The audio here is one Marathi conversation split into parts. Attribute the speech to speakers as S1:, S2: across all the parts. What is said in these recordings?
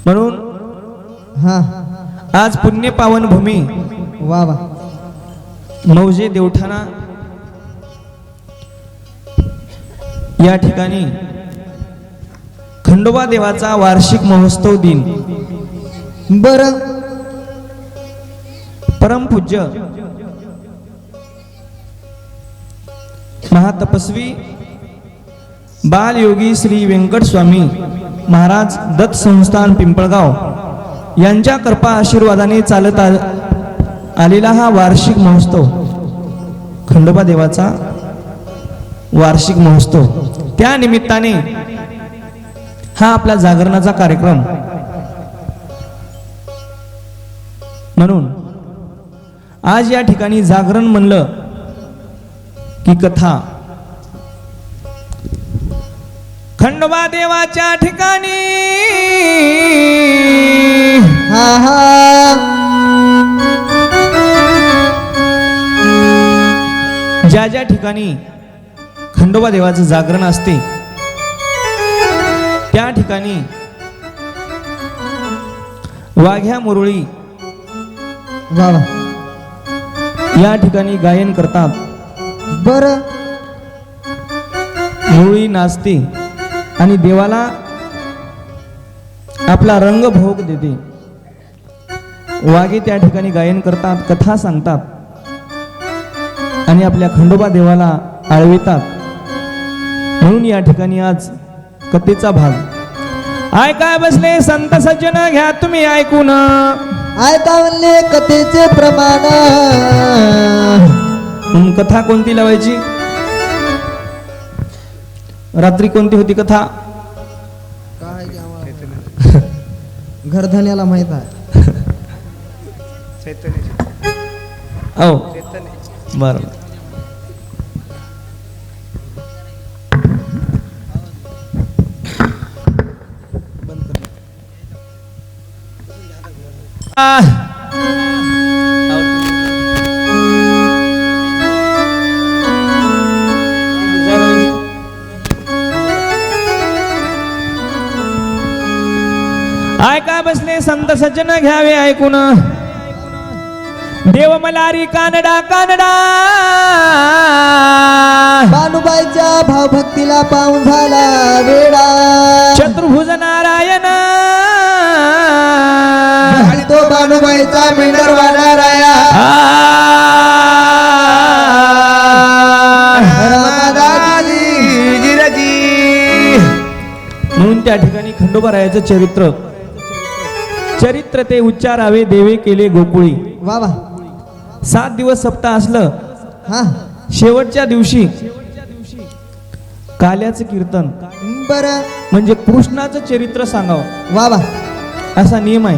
S1: म्हणून
S2: हा
S1: आज पुण्य पावन भूमी
S2: वा वा
S1: मौजे देवठाणा या ठिकाणी खंडोबा देवाचा वार्षिक महोत्सव दिन
S2: बर
S1: परमपूज्य महातपस्वी बालयोगी श्री व्यंकट स्वामी महाराज दत्त संस्थान पिंपळगाव यांच्या कृपा आशीर्वादाने चालत आलेला हा वार्षिक महोत्सव खंडोबा देवाचा वार्षिक महोत्सव त्या निमित्ताने हा आपला जागरणाचा कार्यक्रम म्हणून आज या ठिकाणी जागरण म्हणलं की कथा खंडोबा देवाच्या ठिकाणी
S2: हा हा
S1: ज्या ज्या ठिकाणी खंडोबा देवाचं जागरण असते त्या ठिकाणी वाघ्या मुरळी
S2: वा वा
S1: या ठिकाणी गायन करतात
S2: बर
S1: मुरळी नाचते आणि देवाला आपला रंग भोग देते वाघे त्या ठिकाणी गायन करतात कथा सांगतात आणि आपल्या खंडोबा देवाला आळवितात म्हणून या ठिकाणी आज कथेचा भाग ऐकाय बसले संत सज्जन घ्या तुम्ही ऐकून
S2: ऐका म्हणले कथेचे प्रमाण
S1: कथा कोणती लावायची रात्री कोणती होती कथा
S2: घरधन्याला माहित आहे
S1: हो बरं ऐका बसले संत सज्जन घ्यावे ऐकून देव मलारी कानडा कानडा
S2: बानुबाईच्या भावभक्तीला पाहून झाला वेडा
S1: चतुर्भुज नारायण
S2: आणि तो बानुबाईचा मेंढरवाला राया
S1: म्हणून त्या ठिकाणी खंडोबा रायाचं चरित्र ते उच्चारावे देवे केले गोकुळी
S2: वा वा
S1: 7 दिवस सप्ताह असलं
S2: हा
S1: शेवटच्या दिवशी काल्याचं कीर्तन
S2: बर
S1: म्हणजे कृष्णाचं चरित्र सांगावं
S2: वा वा
S1: असा नियम आहे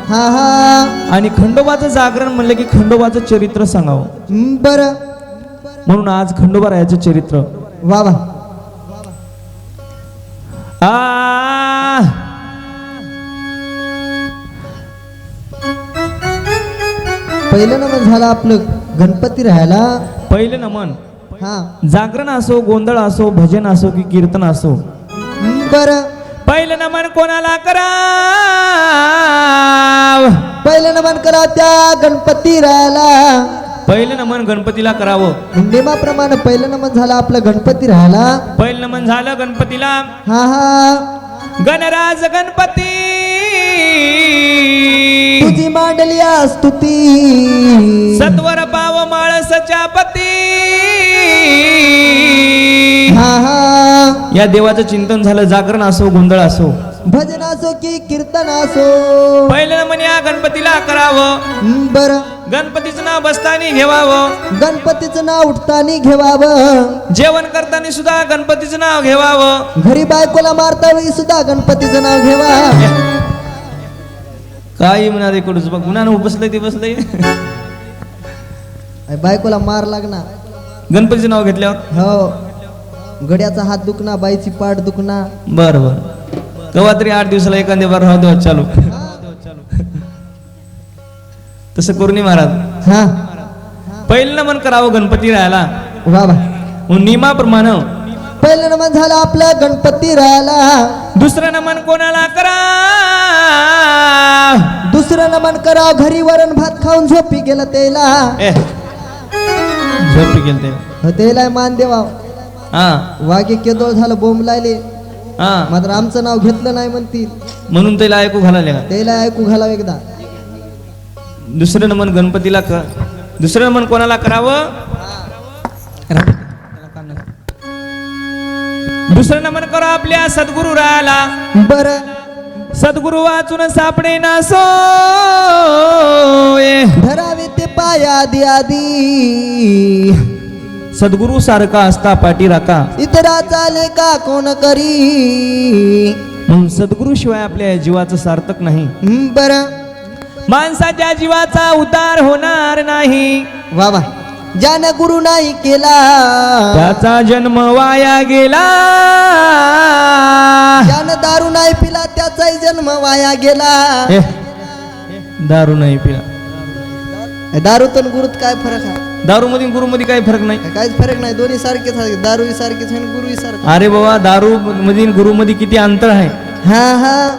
S2: हा हा
S1: आणि खंडोबाचं जागरण म्हणलं की खंडोबाचं चरित्र सांगावं
S2: बर
S1: म्हणून आज खंडोबा रायाचं चरित्र
S2: वा वा पहिलं नमन झालं आपलं गणपती राहायला
S1: पहिलं नमन
S2: हा
S1: जागरण असो गोंधळ असो भजन असो की कीर्तन असो
S2: बर
S1: पहिलं नमन कोणाला करा
S2: पहिलं नमन करा त्या गणपती राहायला
S1: पहिलं नमन गणपतीला करावं
S2: नियमाप्रमाणे पहिलं नमन झालं आपलं गणपती राहायला
S1: पहिलं नमन झालं गणपतीला
S2: हा हा
S1: गणराज गणपती
S2: तुझी मांडली स्तुती
S1: सत्वर पाव माळसच्या पती
S2: हा हा
S1: या देवाचं चिंतन झालं जागरण असो गोंधळ असो
S2: भजन असो की कीर्तन असो
S1: पहिलं नमन या गणपतीला करावं
S2: बर
S1: गणपतीचं नाव बसतानी घेवावं
S2: गणपतीचं नाव उठतानी घेवावं
S1: जेवण करताना सुद्धा गणपतीचं नाव घेवावं
S2: घरी बायकोला मारता वेळी सुद्धा गणपतीचं नाव घेवा
S1: काही म्हणा रे कडूच बघ गुन्हा बसलंय ते बसलंय
S2: बायकोला मार लागणार
S1: गणपतीचं नाव घेतल्यावर
S2: हो गड्याचा हात दुखना बाईची पाठ दुखना
S1: बर बर कवा तरी 8 दिवसाला एखाद्या बार राहू देवा चालू तसं करू नये महाराज
S2: हा
S1: पहिलं नमन करावं गणपती राहायला
S2: वा वा
S1: नियमाप्रमाणे
S2: पहिलं नमन झालं आपलं गणपती राहायला
S1: दुसरं नमन कोणाला करा
S2: दुसरं नमन कराव घरी वरण भात खाऊन झोपी गेलं त्याला
S1: झोपी गेल ते
S2: हो त्याला मान देवा
S1: हा
S2: वागे केदोळ झालं बोंब लायले
S1: हा
S2: मात्र आमचं नाव घेतलं नाही म्हणतील
S1: म्हणून त्याला ऐकू घालायला का
S2: त्याला ऐकू घालावं एकदा
S1: दुसरं नमन गणपतीला दुसरं नमन कोणाला करावं दुसरं नमन करा आपल्या सद्गुरु रायाला
S2: बर
S1: सद्गुरु वाचून सापडे ना सो
S2: धरावे ते पाया आधी आधी
S1: सद्गुरु सारखा असता पाठी राका
S2: इतरा चाले का कोण करी
S1: म्हणून सद्गुरु शिवाय आपल्या जीवाचं सार्थक नाही
S2: बर
S1: माणसाच्या जीवाचा उद्धार होणार नाही
S2: वा वा ज्यानं गुरु नाही केला
S1: त्याचा जन्म वाया गेला
S2: ज्यानं दारू नाही पिला त्याचाही जन्म वाया गेला
S1: दारू नाही पिला
S2: दारू तर गुरुत काय फरक आहे
S1: दारू मध्ये गुरु मध्ये काही फरक नाही
S2: काहीच फरक नाही दोन्ही सारखेच आहे दारू सारखेच आहे गुरु सारखं
S1: अरे बाबा दारू मध्ये गुरु मध्ये किती अंतर आहे
S2: हा हा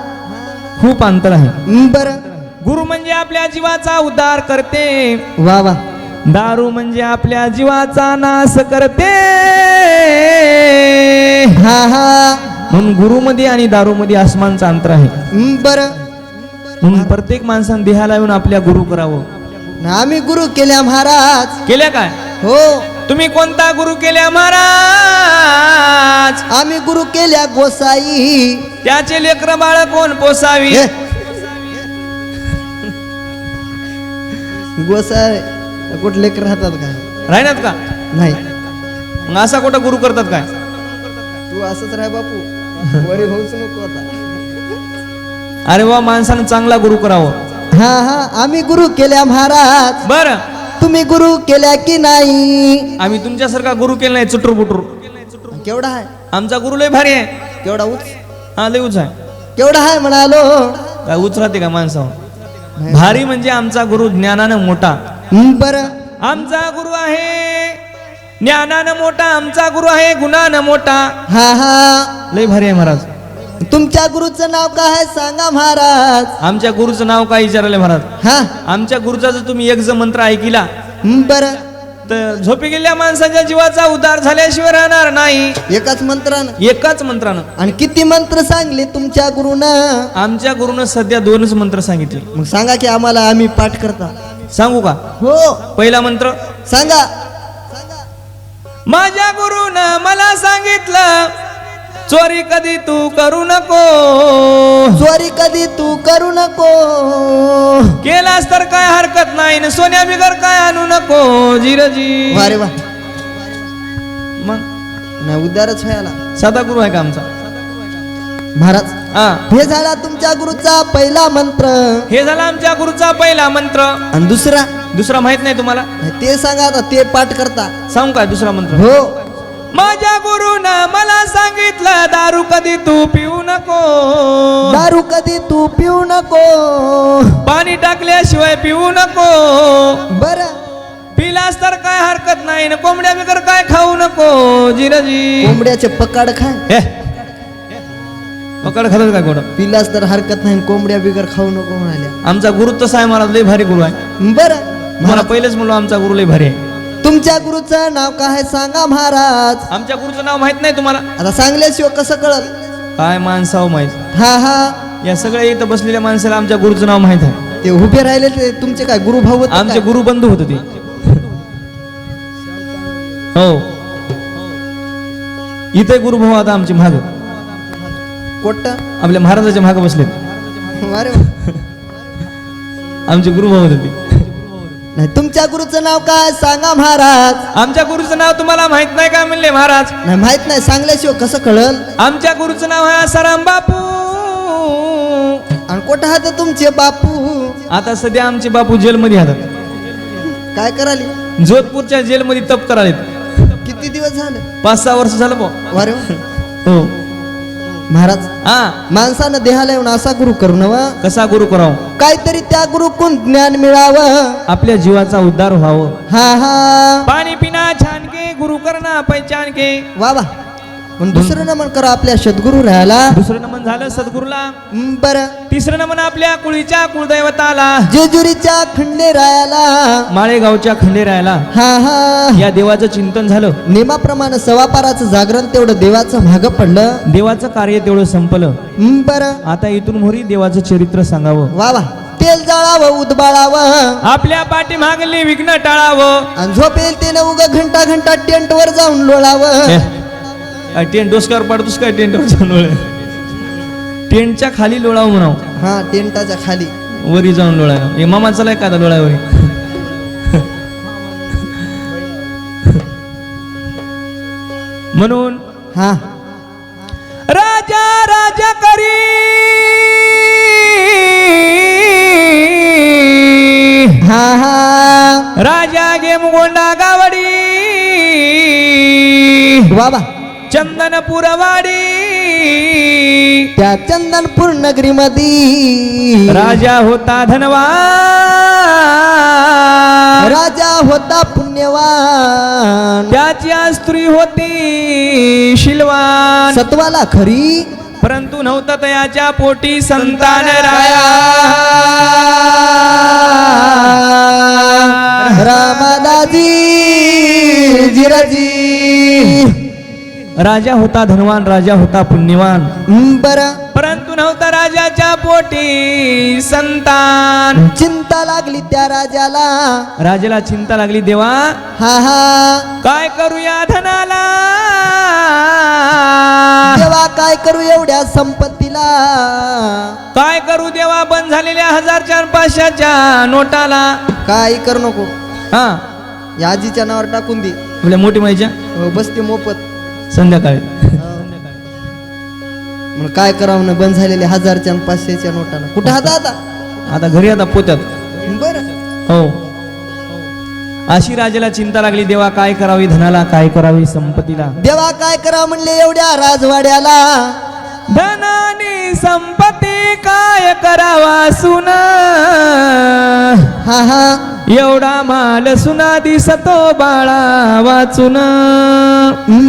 S1: खूप अंतर आहे
S2: बर
S1: गुरु म्हणजे आपल्या जीवाचा उद्धार करते
S2: वा वा
S1: दारू म्हणजे आपल्या जीवाचा नाश करते
S2: हा हा
S1: म्हणून गुरु मध्ये आणि दारू मध्ये आसमानचं अंतर आहे
S2: बर
S1: म्हणून प्रत्येक माणसाने देहाला येऊन आपल्या गुरु करावं
S2: आम्ही गुरु केल्या महाराज
S1: केल्या काय
S2: हो
S1: तुम्ही कोणता गुरु केल्या महाराज
S2: आम्ही गुरु केल्या गोसाई
S1: त्याचे लेकर बाळ कोण पोसावी
S2: हे. गोसाई कुठले लेकर राहतात का
S1: राहण्यात का
S2: नाही
S1: मग असा कुठं गुरु करतात काय
S2: तू असंच राह बापू वरी होऊच नको आता
S1: अरे वा माणसानं चांगला गुरु करावं
S2: हा हा आम्ही गुरु केल्या महाराज
S1: बर
S2: तुम्ही गुरु केल्या की नाही
S1: आम्ही तुमच्यासारखा गुरु केला नाही चुटूर बुटूर
S2: केवढा आहे
S1: आमचा गुरु लय भारी आहे
S2: केवढा उच
S1: हा लय उच आहे
S2: केवढा आहे म्हणालो
S1: काय उच राहते का माणसावर भारी म्हणजे आमचा गुरु ज्ञानानं मोठा
S2: बर
S1: आमचा गुरु आहे ज्ञानानं मोठा आमचा गुरु आहे गुणानं मोठा
S2: हा हा
S1: लय भारी आहे महाराज
S2: तुमच्या गुरुचं नाव काय आहे सांगा महाराज
S1: आमच्या गुरुचं नाव काय विचारले महाराज
S2: हा
S1: आमच्या गुरुचा जर तुम्ही एक जर मंत्र ऐकिला
S2: बर
S1: तर झोपी गेलेल्या माणसाच्या जीवाचा उद्धार झाल्याशिवाय राहणार नाही
S2: एकाच मंत्रानं
S1: एकाच मंत्रानं
S2: आणि किती मंत्र सांगले तुमच्या गुरुनं
S1: आमच्या गुरुनं सध्या 2च मंत्र सांगितले
S2: मग सांगा की आम्हाला आम्ही पाठ करता
S1: सांगू का
S2: हो
S1: पहिला मंत्र
S2: सांगा
S1: माझ्या गुरुनं मला सांगितलं चोरी कधी तू करू नको
S2: चोरी कधी तू करू नको
S1: केलास तर काय हरकत नाही न सोन्या बिगर काय आणू नको जिरजी
S2: वारे वा
S1: मग
S2: नाही उद्धारच व्हायला
S1: साधा गुरु आहे का आमचा
S2: महाराज
S1: हा
S2: हे झाला तुमच्या गुरुचा पहिला मंत्र
S1: हे झाला आमच्या गुरुचा पहिला मंत्र
S2: आणि दुसरा
S1: दुसरा माहित नाही तुम्हाला
S2: ते सांगा आता ते पाठ करता
S1: सांगू काय दुसरा मंत्र
S2: हो
S1: माझ्या गुरुनं मला सांगितलं दारू कधी तू पिऊ नको
S2: दारू कधी तू पिऊ नको
S1: पाणी टाकल्याशिवाय पिऊ नको
S2: बर
S1: पिलास तर काय हरकत नाही न कोंबड्या बिगर काय खाऊ नको जिरजी
S2: कोंबड्याचे पकाड खाय
S1: पकड खातात काय कोण
S2: पिलास तर हरकत नाही कोंबड्या बिगर खाऊ नको म्हणाल्या
S1: आमचा गुरु तसा आहे महाराज लय भारी गुरु आहे
S2: बर
S1: मला पहिलेच म्हणलो आमचा गुरु लय भारी आहे
S2: तुमच्या गुरुचं नाव काय आहे सांगा महाराज
S1: आमच्या गुरुचं नाव माहित नाही तुम्हाला
S2: आता सांगल्याशिवाय कसं कळल
S1: काय माणसाव माहित
S2: हा हा
S1: या सगळ्या इथं बसलेल्या माणसाला आमच्या गुरुचं नाव माहित आहे
S2: ते उभे राहिले ते तुमचे काय गुरु भाऊ होते
S1: आमचे
S2: काय?
S1: गुरु बंधू होते ते हो इथे गुरुभाऊ आता आमचे माग
S2: कोट्ट
S1: आपल्या महाराजाच्या मागे बसले
S2: अरे वा.
S1: आमचे गुरुभाऊ होते ते
S2: नाही तुमच्या गुरुचं नाव काय सांगा महाराज
S1: आमच्या गुरुचं नाव तुम्हाला माहित नाही का म्हणले महाराज
S2: नाही माहित नाही सांगल्याशिवाय कसं कळल
S1: आमच्या गुरुचं नाव आहे आसाराम बापू
S2: आणि कोठं हात तुमचे बापू
S1: आता सध्या आमचे बापू जेलमध्ये हातात
S2: काय कराली
S1: जोधपूरच्या जेलमध्ये तप करालेत
S2: किती दिवस झाले
S1: 5-6 वर्ष झालं भाऊ
S2: अरे वा.
S1: हो
S2: महाराज
S1: हा
S2: माणसानं देहाला येऊन असा गुरु करू नवा
S1: कसा गुरु कराव
S2: काहीतरी त्या गुरुकडून ज्ञान मिळावं
S1: आपल्या जीवाचा उद्धार व्हावं
S2: हा हा
S1: पाणी पिना छान के गुरु करना पहचान के
S2: वा वा मग दुसरं नमन करा आपल्या सद्गुरु राहायला.
S1: दुसरं नमन झालं सद्गुरूला.
S2: बरं.
S1: तिसरं नमन आपल्या कुळीच्या कुळदैवताला,
S2: जेजुरीच्या खंडेरायाला.
S1: माळेगावच्या खंडेरायाला.
S2: हा हा.
S1: या देवाचं चिंतन झालं.
S2: नियमाप्रमाणे सवापाराचं जागरण तेवढं देवाचं भाग पडलं.
S1: देवाचं कार्य तेवढं संपलं.
S2: बरं.
S1: आता इथून मोरी देवाचं चरित्र सांगावं.
S2: वा वा. तेल जाळावं उदबाळावं,
S1: आपल्या पाठीमागली विघ्न टाळावं.
S2: आणि झोपेल ते न उगा घंटा घंटा टेंट वर जाऊन लोळावं.
S1: टेंट डोसक्यावर पाडतोस काय? टेंटवर जाऊन लोळ. टेंटच्या खाली लोळावं म्हणावं.
S2: हा, टेंटाच्या खाली.
S1: वरी जाऊन लोळायला. हे मामा चलाय का आता लोळावरी. म्हणून
S2: हा.
S1: राजा राजा करी
S2: हा हा.
S1: राजा गे मुगोंडा गावडी,
S2: बाबा.
S1: चंदनपुरवाडी.
S2: त्या चंदनपूर नगरी मध्ये
S1: राजा होता धनवान,
S2: राजा होता पुण्यवान.
S1: त्याची स्त्री होती शिलवान.
S2: सत्वाला खरी,
S1: परंतु नव्हतं तयाच्या पोटी संतान राया.
S2: रामदाजी जिराजी.
S1: राजा होता धनवान, राजा होता पुण्यवान.
S2: बरं.
S1: परंतु नव्हता राजाच्या पोटी संतान.
S2: चिंता लागली त्या राजाला.
S1: राजाला चिंता लागली, देवा
S2: हा हा.
S1: काय करू या धनाला.
S2: देवा काय करू एवढ्या संपत्तीला.
S1: काय करू देवा बंद झालेल्या 1000च्या 500च्या नोटाला.
S2: काय करू नको.
S1: हा,
S2: या आजीच्या नावावर टाकून दे.
S1: आपल्या मोठी माईच्या
S2: बसते मोफत.
S1: संध्याकाळी.
S2: मग काय करावं ना, बंद झालेल्या 1000च्या 500च्या नोटाला. कुठं हात आता.
S1: आता घरी आता पोत्यात.
S2: बरं.
S1: हो. अशी राजाला चिंता लागली, देवा काय करावी धनाला, काय करावी संपत्तीला.
S2: देवा काय करावं म्हणले एवढ्या राजवाड्याला.
S1: धनानी संपत्ती काय करावा सुना.
S2: हा हा.
S1: एवढा माल सुना दिसतो बाळा वाचून.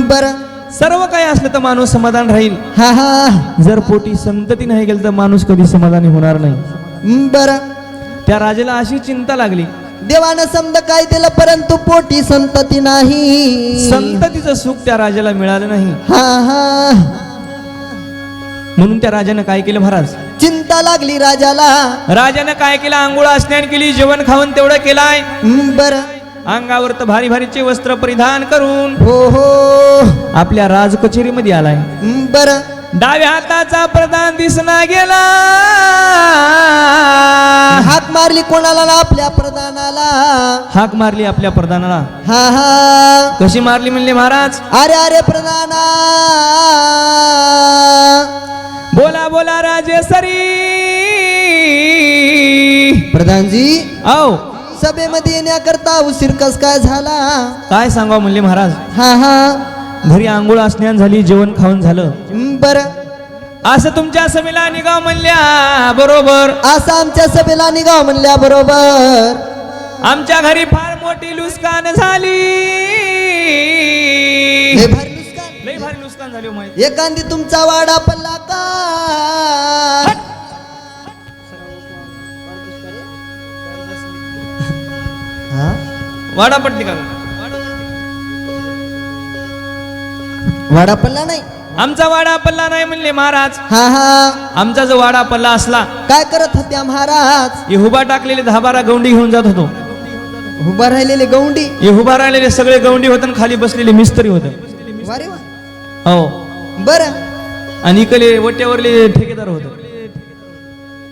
S2: बरं.
S1: सर्व काही असलं तर माणूस समाधान राहील.
S2: हा हा.
S1: जर पोटी संतती नाही गेली तर माणूस कधी समाधानी होणार नाही.
S2: बरं.
S1: त्या राजाला अशी चिंता लागली.
S2: देवानं समद काय दिलं परंतु पोटी संतती नाही.
S1: संततीचं सुख त्या राजाला मिळालं नाही.
S2: हा हा.
S1: म्हणून त्या राजानं काय केलं महाराज.
S2: चिंता लागली राजाला.
S1: राजानं काय केलं, आंघोळ स्नान केली, जेवण खाऊन तेवढं केलाय.
S2: बरं.
S1: अंगावर तर भारी भारीचे वस्त्र परिधान करून
S2: हो हो.
S1: आपल्या राज कचेरीमध्ये आलाय.
S2: बरं.
S1: डाव्या हाताचा प्रधान दिसना गेला.
S2: हाक मारली कोणाला ना, आपल्या प्रधानाला.
S1: हाक मारली आपल्या प्रधानाला.
S2: हा हा.
S1: कशी मारली म्हणले महाराज.
S2: अरे अरे प्रधाना.
S1: बोला बोला राजेसरी.
S2: प्रधानजी
S1: आओ
S2: सभेमध्ये येण्याकरता उशीर कस काय झाला.
S1: काय सांगाव म्हणले महाराज.
S2: हा हा.
S1: घरी आंघोळ स्नान झाली, जेवण खाऊन झालं.
S2: बरं.
S1: असं तुमच्या सभेला निघाव म्हणल्या बरोबर.
S2: असं आमच्या सभेला निघाव म्हणल्या बरोबर.
S1: आमच्या घरी फार मोठी लुस्कान झाली.
S2: लय भारी नुकसान.
S1: लई भारी लुस्कान झाली हो माहिती.
S2: एखादी तुमचा वाडा पल्ला का. हा?
S1: वाडा पडते का.
S2: वाडा पल्ला नाही.
S1: आमचा वाडा पल्ला नाही म्हणले महाराज.
S2: हा हा.
S1: आमचा जो वाडा पल्ला असला,
S2: काय करत होत्या महाराज.
S1: हे उभा टाकलेले 10-12 गवंडी घेऊन जात होतो.
S2: उभा राहिलेले गौंडी.
S1: हे उभा राहिलेले सगळे गवंडी होते आणि खाली बसलेले मिस्त्री होते.
S2: वारे वा.
S1: हो.
S2: बरं.
S1: आणि इकडे वट्यावरले ठेकेदार होते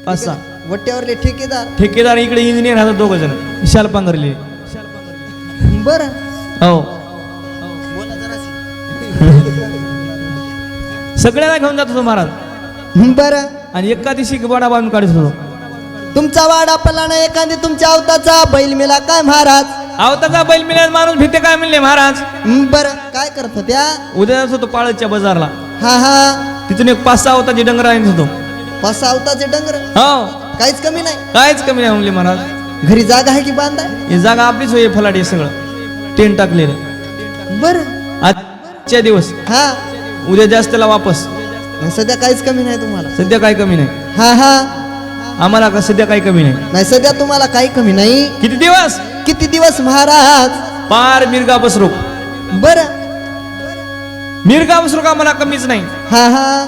S1: 5-6.
S2: वट्यावरले ठेकेदार.
S1: ठेकेदार इकडे इंजिनियर राहतात 2 जण विशाल पांघरले.
S2: बरं.
S1: हो.
S2: बोला जराशी.
S1: सगळ्याला घेऊन जात होतो महाराज.
S2: बरं.
S1: आणि एका दिवशी वाडा बांधून काढत होतो.
S2: तुमचा वाडा पल्ला नाही, एखादी तुमच्या अवताचा बैल मेला काय महाराज.
S1: आवताचा बैल मिळाला माणूस भीते काय म्हणले महाराज.
S2: बरं. काय करत होत्या.
S1: उद्या जात होतो पाळतच्या बाजारला.
S2: हा हा.
S1: तिथून एक 5-6 आवताची डंगर आणत होतो.
S2: 5-6 अवताचे डंगर.
S1: हो.
S2: काहीच कमी नाही.
S1: काहीच कमी नाही म्हणले महाराज.
S2: घरी जागा आहे की बांधाय.
S1: ही जागा आपलीच होई फलाटी सगळं टेंट टाकलेलं.
S2: बरं.
S1: आजच्या दिवस
S2: हा.
S1: उद्या जास्त त्याला वापस.
S2: नाही, सध्या काहीच कमी नाही तुम्हाला.
S1: सध्या काही कमी नाही
S2: हा हा.
S1: आम्हाला, का सध्या काही कमी नाही.
S2: नाही, सध्या तुम्हाला काही कमी नाही.
S1: किती दिवस?
S2: किती दिवस महाराज?
S1: पार मिरगा बसरो.
S2: बर.
S1: मिरगा बसरो का आम्हाला कमीच नाही.
S2: हा हा.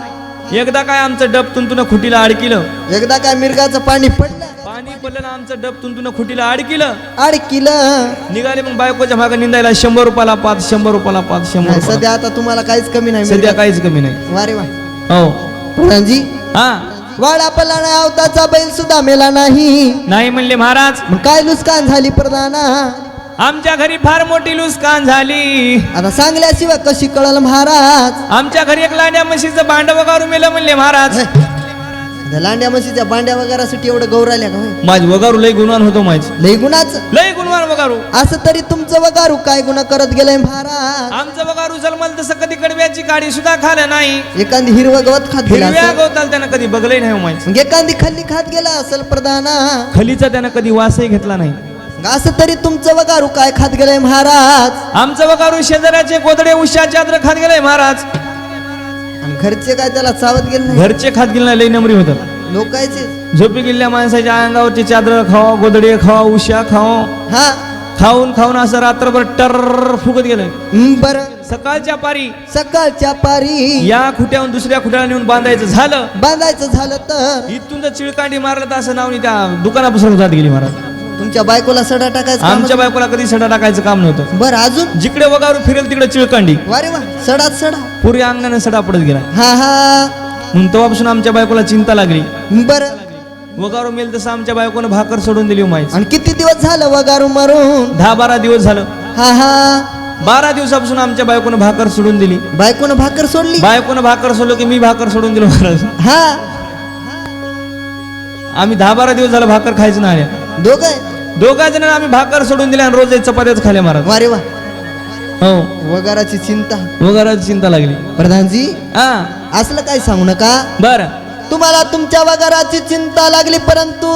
S1: एकदा काय आमचं डब तुंतून खुटीला अडकिलं.
S2: एकदा काय मिरगाचं पाणी पडलं.
S1: पाणी पडलं ना आमचं डब तुंतून खुटीला अडकिलं.
S2: अडकिलं.
S1: निघाले मग बायकोच्या भागा निंदायला 100 रुपयाला पाच, 100 रुपयाला पाच, 100
S2: नाही,
S1: रुपयाला.
S2: सध्या आता तुम्हाला काहीच कमी नाही.
S1: सध्या काहीच कमी नाही.
S2: वारे वा.
S1: हो
S2: प्रधानजी,
S1: हा.
S2: वाडा पडला नाही, अवताचा बैल सुद्धा मेला नाही.
S1: नाही म्हणले महाराज.
S2: मग काय नुकसान झाली प्रधाना?
S1: आमच्या घरी फार मोठी लुस्कान झाली.
S2: आता सांगल्याशिवाय कशी कळल महाराज?
S1: आमच्या घरी एक लांड्या म्हशीचं भांड वगारू मेलं म्हणले महाराज.
S2: त्या लांड्या म्हशीच्या बांड्या वगैरेसाठी एवढं गौराल्या का होय?
S1: माझ वगारू लय गुणवान होतो. माझ
S2: लई गुणाचं.
S1: लय गुणवान वगारू.
S2: असं तरी तुमचं वगारू काय गुन्हा करत गेलंय महाराज?
S1: आमचं वगारू जन्मल तसं कधी कडव्याची काडी सुद्धा खाल्लं नाही.
S2: एखादी हिरवं गवत खात गेला
S1: हिरव्या
S2: असेल.
S1: गवताला त्यानं कधी बघलंय नाही. माहित
S2: मग एखादी खल्ली खात गेला असेल प्रधाना.
S1: खलीचा त्यानं कधी वासही घेतला नाही.
S2: असं तरी तुमचं वगारू काय खात गेलंय महाराज?
S1: आमचं वगारू शेजाऱ्याचे गोदडे उशाचे चादर खात गेलंय महाराज.
S2: आणि घरचे काय त्याला चावत गेले नाही?
S1: घरचे खात गेले नाही. लय नमरी होतं.
S2: लोकायचे.
S1: झोपी गेलेल्या माणसाच्या अंगावरची चादर खावा, गोदडे खावा, उशा खावा,
S2: हा.
S1: खाऊन खाऊन असं रात्रभर टर फुगत गेलं.
S2: बर.
S1: सकाळच्या पारी
S2: सकाळच्या पारी
S1: या खुट्याहून दुसऱ्या खुट्याला नेऊन बांधायचं झालं.
S2: बांधायचं झालं तर
S1: इथून जर चिळकांडी मारलं तर असं नावनी त्या दुकानापासून जात गेली महाराज.
S2: तुमच्या बायकोला सडा टाकायचं काम
S1: आमच्या बायकोला कधी सडा टाकायचं काम नव्हतं.
S2: बर. अजून?
S1: जिकडे वगारू फिरेल तिकडे चिळकांडी.
S2: वारे वा. सडाच सडा.
S1: पुरी अंगाने सडा पडत गेला.
S2: हा हा.
S1: म्हणून तेव्हापासून आमच्या बायकोला चिंता लागली.
S2: बर.
S1: वगारू मेल तसं आमच्या बायकोनं भाकर सोडून दिली. माहिती
S2: आणि किती दिवस झालं वगारू मारून?
S1: 10-12 दिवस झालं.
S2: हा हा.
S1: 12 दिवसापासून आमच्या बायकोनं भाकर सोडून दिली.
S2: बायकोनं भाकर सोडली?
S1: बायकोनं भाकर सोडलं की मी भाकर सोडून दिलो महाराज.
S2: हा.
S1: आम्ही 10-12 दिवस झालं भाकर खायचं नाही. दोघा जणांना आम्ही भाकर सोडून दिल्या आणि रोज चपात्याच खाल्या महाराज.
S2: वारे वा.
S1: हो.
S2: वगाराची चिंता.
S1: वगाराची चिंता लागली.
S2: प्रधानजी,
S1: हा.
S2: असलं काही सांगू नका.
S1: बर.
S2: तुम्हाला तुमच्या वगाराची चिंता लागली, परंतु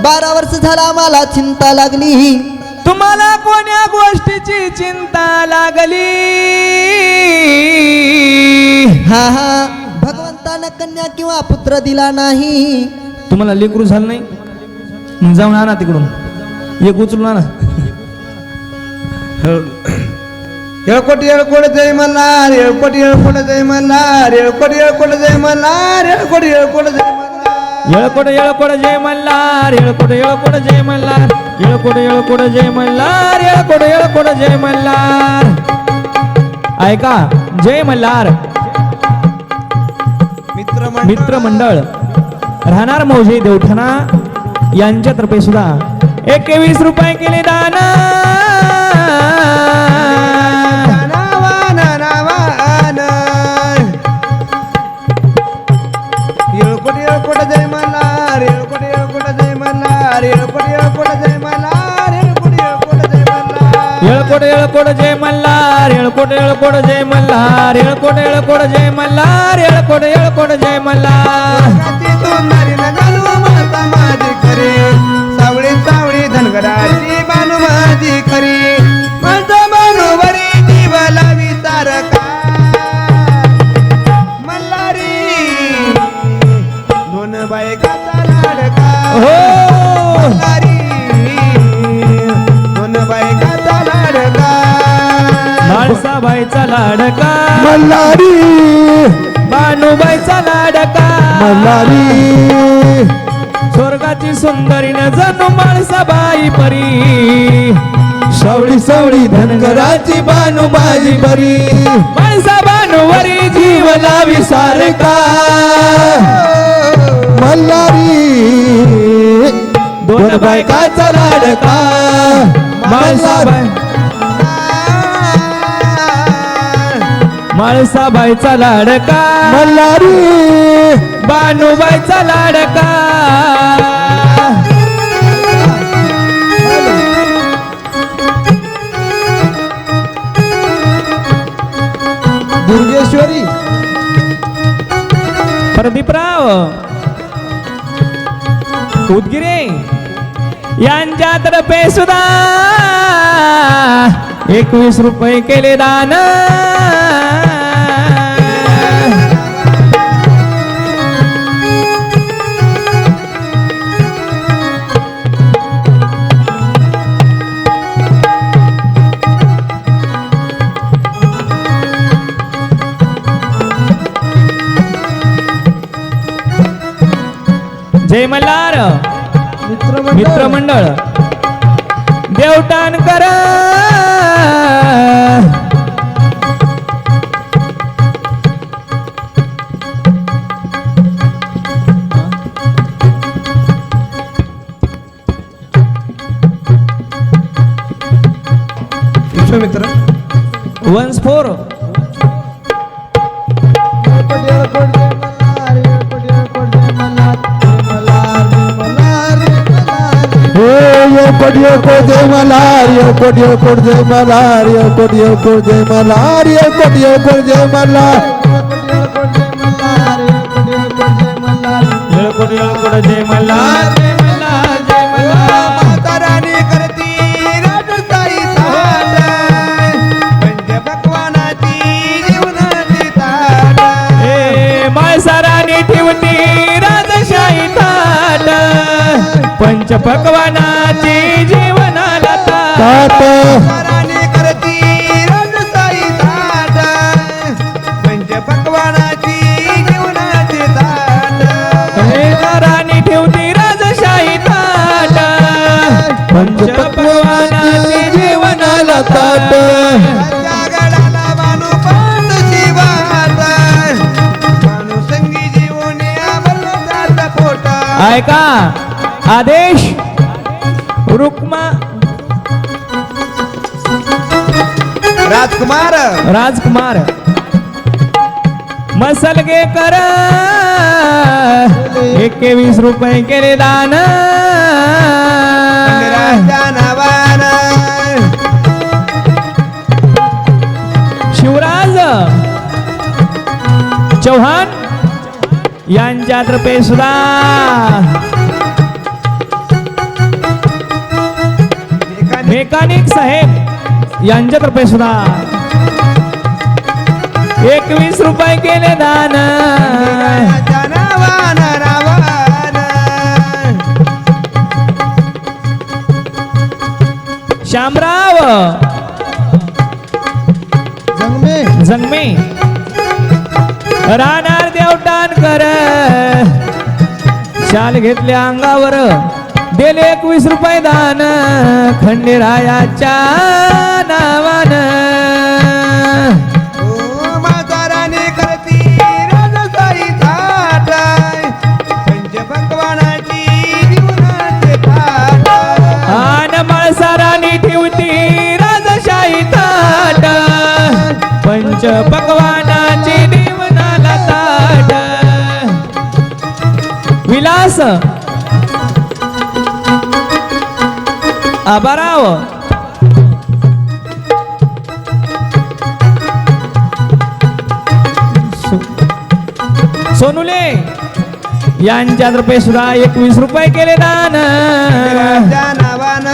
S2: 12 वर्ष झाला आम्हाला चिंता लागली.
S1: तुम्हाला कोण्या गोष्टीची चिंता लागली?
S2: हा हा. भगवंतानं कन्या किंवा पुत्र दिला नाही.
S1: तुम्हाला लेकरू झालं नाही? मग जाऊन आणा तिकडून एक उचलून आणा.
S3: येळकोट येळकोट जय मल्हार, येळकोट येळकोट जय मल्हार, येळकोट येळकोट जय मल्हार, येळकोट येळकोट जय मल्हार.
S1: येळकोट येळकोट जय मल्हार, येळकोट येळकोट जय मल्हार, येळकोट येळकोट जय मल्हार, येळकोट येळकोट जय मल्हार. ऐका, जय मल्हार मित्रमंडळ राहणार मौजे देवठाणा यांच्यातर्फे सुद्धा 21 रुपये केले दान.
S3: येळकोट येळकोट जय मल्हार, येळकोट येळकोट जय मल्हार, येळकोट येळकोट जय मल्हार, येळकोट येळकोट जय मल्हार.
S1: येळकोट येळकोट जय मल्हार, येळकोट येळकोट जय मल्हार, येळकोट येळकोट जय मल्हार, येळकोट येळकोट जय मल्हार.
S3: राती सोनारी न घालू माता माझी खरी, सावळी सावळी धनगराची बानू माझी खरी, माझा बानूवरी जीव लावी तारका. मल्हारी दोन बायकाचा लाडका.
S1: हो.
S3: मल्हारी दोन बायकाचा लाडका.
S1: माळसाबाईचा लाडका,
S3: मल्हारी
S1: बानूबाईचा लाडका,
S3: मल्हारी
S1: स्वर्गाची सुंदरी न जणू माळसाबाई परी,
S3: सावळी सावळी धनगराची बानू माझी बरी,
S1: माळसा बानूवरी जीव लावी सारका.
S3: मल्हारी
S1: दोन बायकाचा लाडका, माळसाबाई माळसाबाईचा लाडका,
S3: मल्हारी
S1: बानूबाईचा लाडका.
S3: दुर्गेश्वरी
S1: प्रदीपराव उदगिरे यांच्यातर्फे सुद्धा 21 रुपये केले दान. जय मल्हार मित्रमंडळ देवटाणकर
S3: विश्वमित्र
S1: 1-4
S4: कोडियो को जय मल्हार कोडियो को जय मल्हार कोडियो को जय मल्हार कोडियो को जय मल्हार
S1: जय मल्हार जय मल्हार जय मल्हार
S3: माता राणी करती राजसाई थाट पंचपक्वानाची जीवनाची ताट
S1: ए माळसाराने ठेवती राजशाही ताट पंचपक्वानाची जीवनाला ताट
S3: राणी करती राजसाई थाट पंचपक्वानाची जीवनाची ताट
S1: राणी ठेवती राजशाही ताट पंचपक्वानाची जीवनाला ताट
S3: गडाला बानू पाट शिवात बानू संगी जीवने अमरनाथ पोटा
S1: ऐका आदेश रुक्मा
S3: राजकुमार
S1: राजकुमार मसलगे कर 21 रुपये केले दान
S3: राजा नवान
S1: शिवराज चौहान यांच्यातर्फे सुद्धा मेकॅनिक साहेब यांच्यातर्फे सुद्धा 21 रुपये केले दान
S3: राजा नवान रावण
S1: श्यामराव जंगमे राहणार देवटाणकर शाल घेतल्या अंगावर दिले 21 रुपये दान खंडेरायाच्या नावान
S3: ओ माता राणी करती राजसाई थाट पंचपक्वानाची जीवनाची थाट
S1: आन माळसारानी ठेवती राजशाही ताट पंचपक्वानाची जीवनाला ताट विलास आबाराव सोनुले यांच्यातर्फे सुद्धा 21 रुपये केले दान
S3: राजा नवान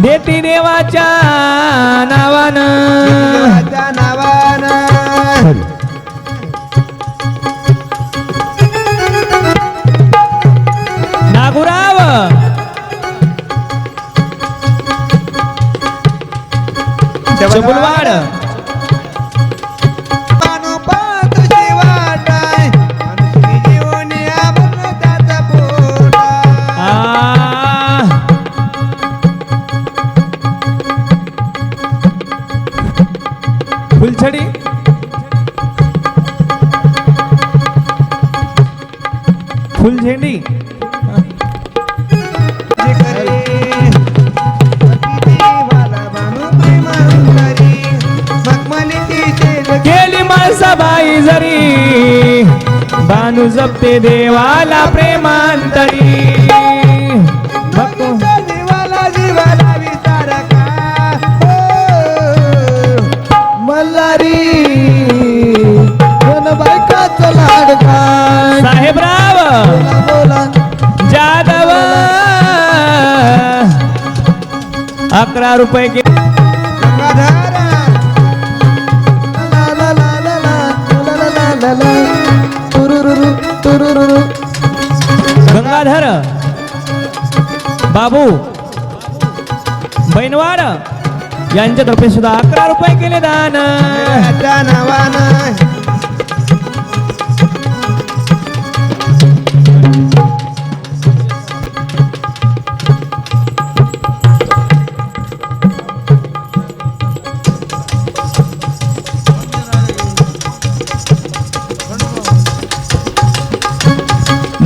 S1: देती देवाच्या नावान
S3: राजा नवान
S1: नागुराव चबुलवाड
S3: पानोपात शिवाट अनुसरी जीवने अमरनाथ पोटा
S1: फुलछडी फुलझेंडी गेली माळसाबाई जरी बानू जपते देवाला प्रेमांतरी भक्तो
S4: मल्हारी दोन बायकाचा लाडका
S1: साहेबराव
S4: बोला
S1: जाधव 11 रुपये के गंगाधर बाबू बैनवाड यांच्यातर्फे सुद्धा 11 रुपये केले दान
S3: राजा नवान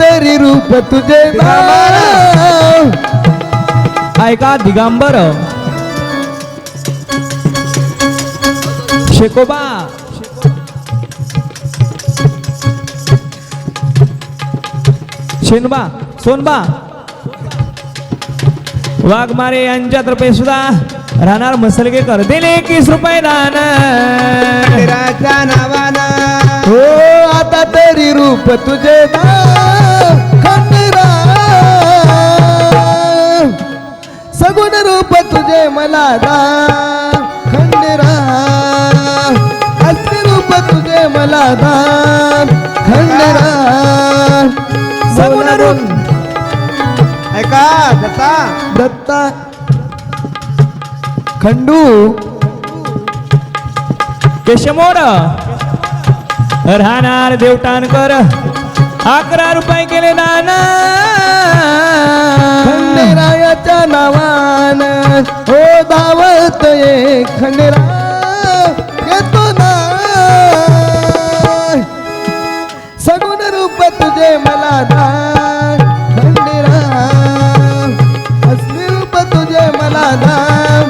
S4: तरी रूप तुझे दाव.
S1: ऐका दिगंबर शेकोबा शेनबा सोनबा वाघमारे यांच्यातर्फे सुद्धा राहणार मसलगेकर दिले 21 रुपये दान.
S3: खंडेराच्या नावानं
S4: हो आता तरी रूप तुझे दाव. खंडेराव सगुण रूप तुझे मला दाव. खंडेराव असली रूप तुझे मला दाव. खंडेराव
S1: सगुण रूप
S3: ऐका दत्ता
S4: दत्ता खंडू
S1: केशमोड राहणार देवटाणकर 11 रुपये केले दान.
S4: खंडेरायाच्या नावान हो धावत ये खंडेराव येतो ना. सगुण रूप तुझे मला दाव. खंडेराव असली रूप तुझे मला दाव.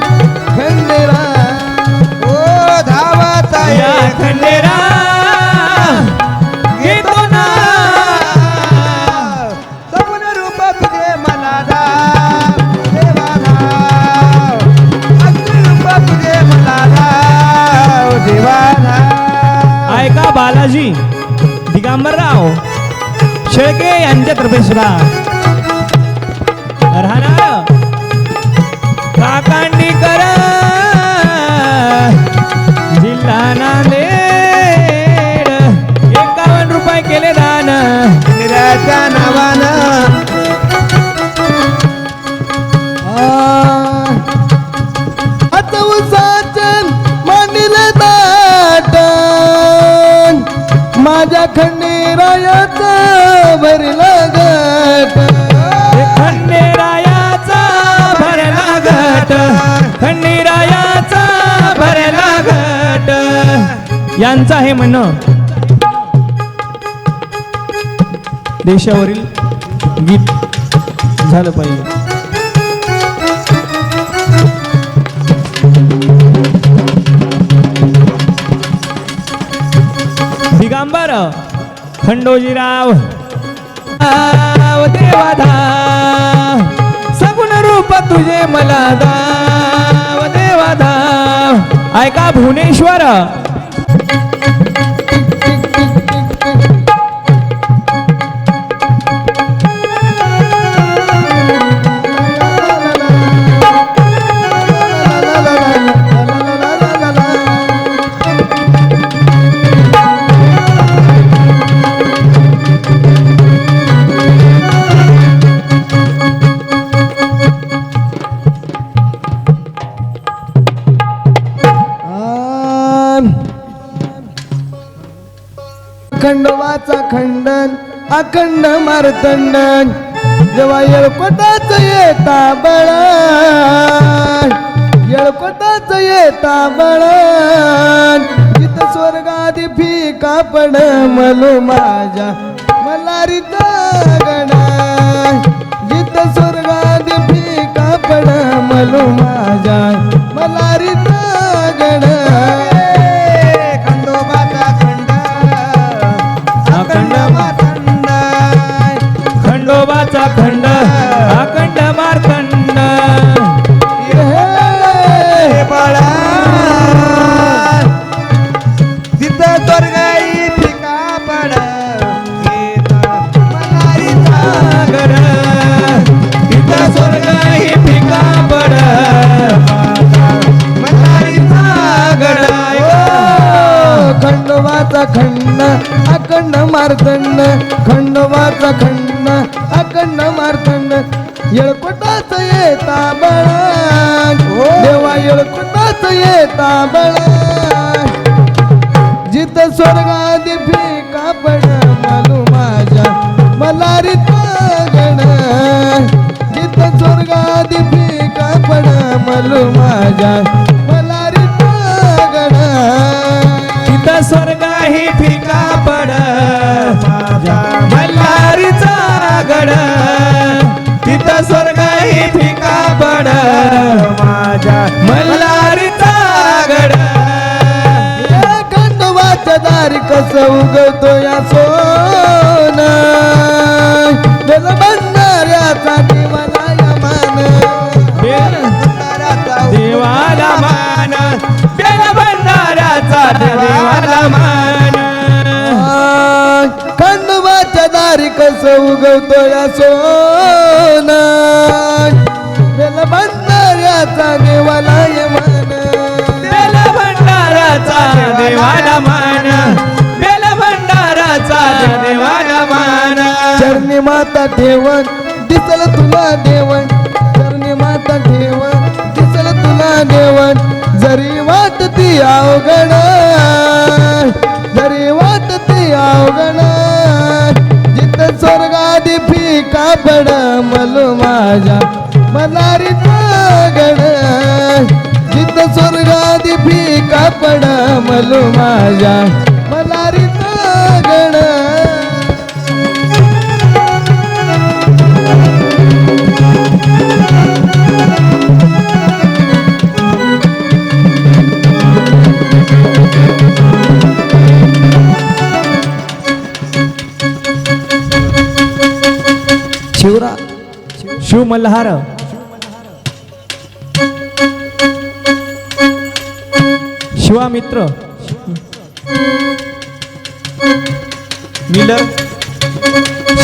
S4: खंडेराव
S3: ओ धावत
S1: या खंडेरा घेतो ना.
S3: सगुण रूप तुझे मला दाव. देवा दाव. असली रूप तुझे मला दाव. देवा दाव.
S1: ऐका बालाजी दिगंबरराव शेळके यांच्यातर्फे सुद्धा राहणार काकांडीकर जिल्हा नांदेड 51 रुपये केले दान.
S3: खंडेराच्या नावानं
S4: आता उसाचन मांडीले दाटन माझ्या खंडेरायाचा भरला गट.
S1: खंडेरायाचा भरला घट. खंडेरायाचा भरला घट यांचं हे म्हणणं देशावरील गीत झालं पाहिजे. दिगंबर खंडोजीराव देवाधाव सगुण रूप तुझे मला दाव. देवाधाव ऐका भुवनेश्वर
S4: खंडोबाचा खंडन अखंड मारतंडन जेव्हा येळकोटाच येता बळण. येळकोटाच येता बळण जिथं स्वर्गादी फिका पड मलो माझ्या मल्हारीचा गण. जिथं स्वर्गादी फिका पड मलो माझ्या मल्हारीचा गण.
S3: खंडोबाचा खंड
S1: अखंड
S3: खंड
S1: खंडोबाचा खंड अखंड मारखंड.
S3: बाळा जिथं स्वर्गाई फिका पड मल्हारीचा
S1: गड तिथं स्वर्ग ही फिका पड
S3: मल्हारीचा
S1: गड.
S4: खंडोबाचा खंड अखंड मारतंड. खंडोबाचा खंड अखंड मारतंड येळकोटाच येता बळण. देवा येळकोटाच येता बळण जिथं स्वर्गादी फिका पड मालू माझ्या मल्हारीचा गण. जिथं स्वर्गादी फिका पड मालू माझ्या मल्हारीचा गण.
S1: तिथं स्वर्ग ही फिका पड माझ्या मल्हारीचा गड तिथं स्वर्ग ही फिका पड
S3: माझ्या
S1: मल्हारीचा गड
S4: खंडोबाच्या दारी कसं उगवतो या सोना बेल भंडाऱ्याचा देवाला या मान
S1: देवाला मान बेल भंडाऱ्याचा देवाला मान
S4: खंडोबाच्या दारी कसं उगवतो या सोना बेल भंडाऱ्याचा देवाला या मान
S1: बेल भंडाराचा देवाला मान बेल भंडाराचा देवाला मान
S4: चरणी माता ठेवण दिसल तुला देवण चरणी माता ठेवण दिसल तुला देवण जरी वाटती अवघड जरी वाटती अवघड जिथं स्वर्गादी फिका पड मलो माझ्या मल्हारीचा गड जिथं स्वर्गादी फिका पड मलो माझ्या मल्हारीचा गड
S1: शिवरा Shiv Malhar Shiva Mitra Miller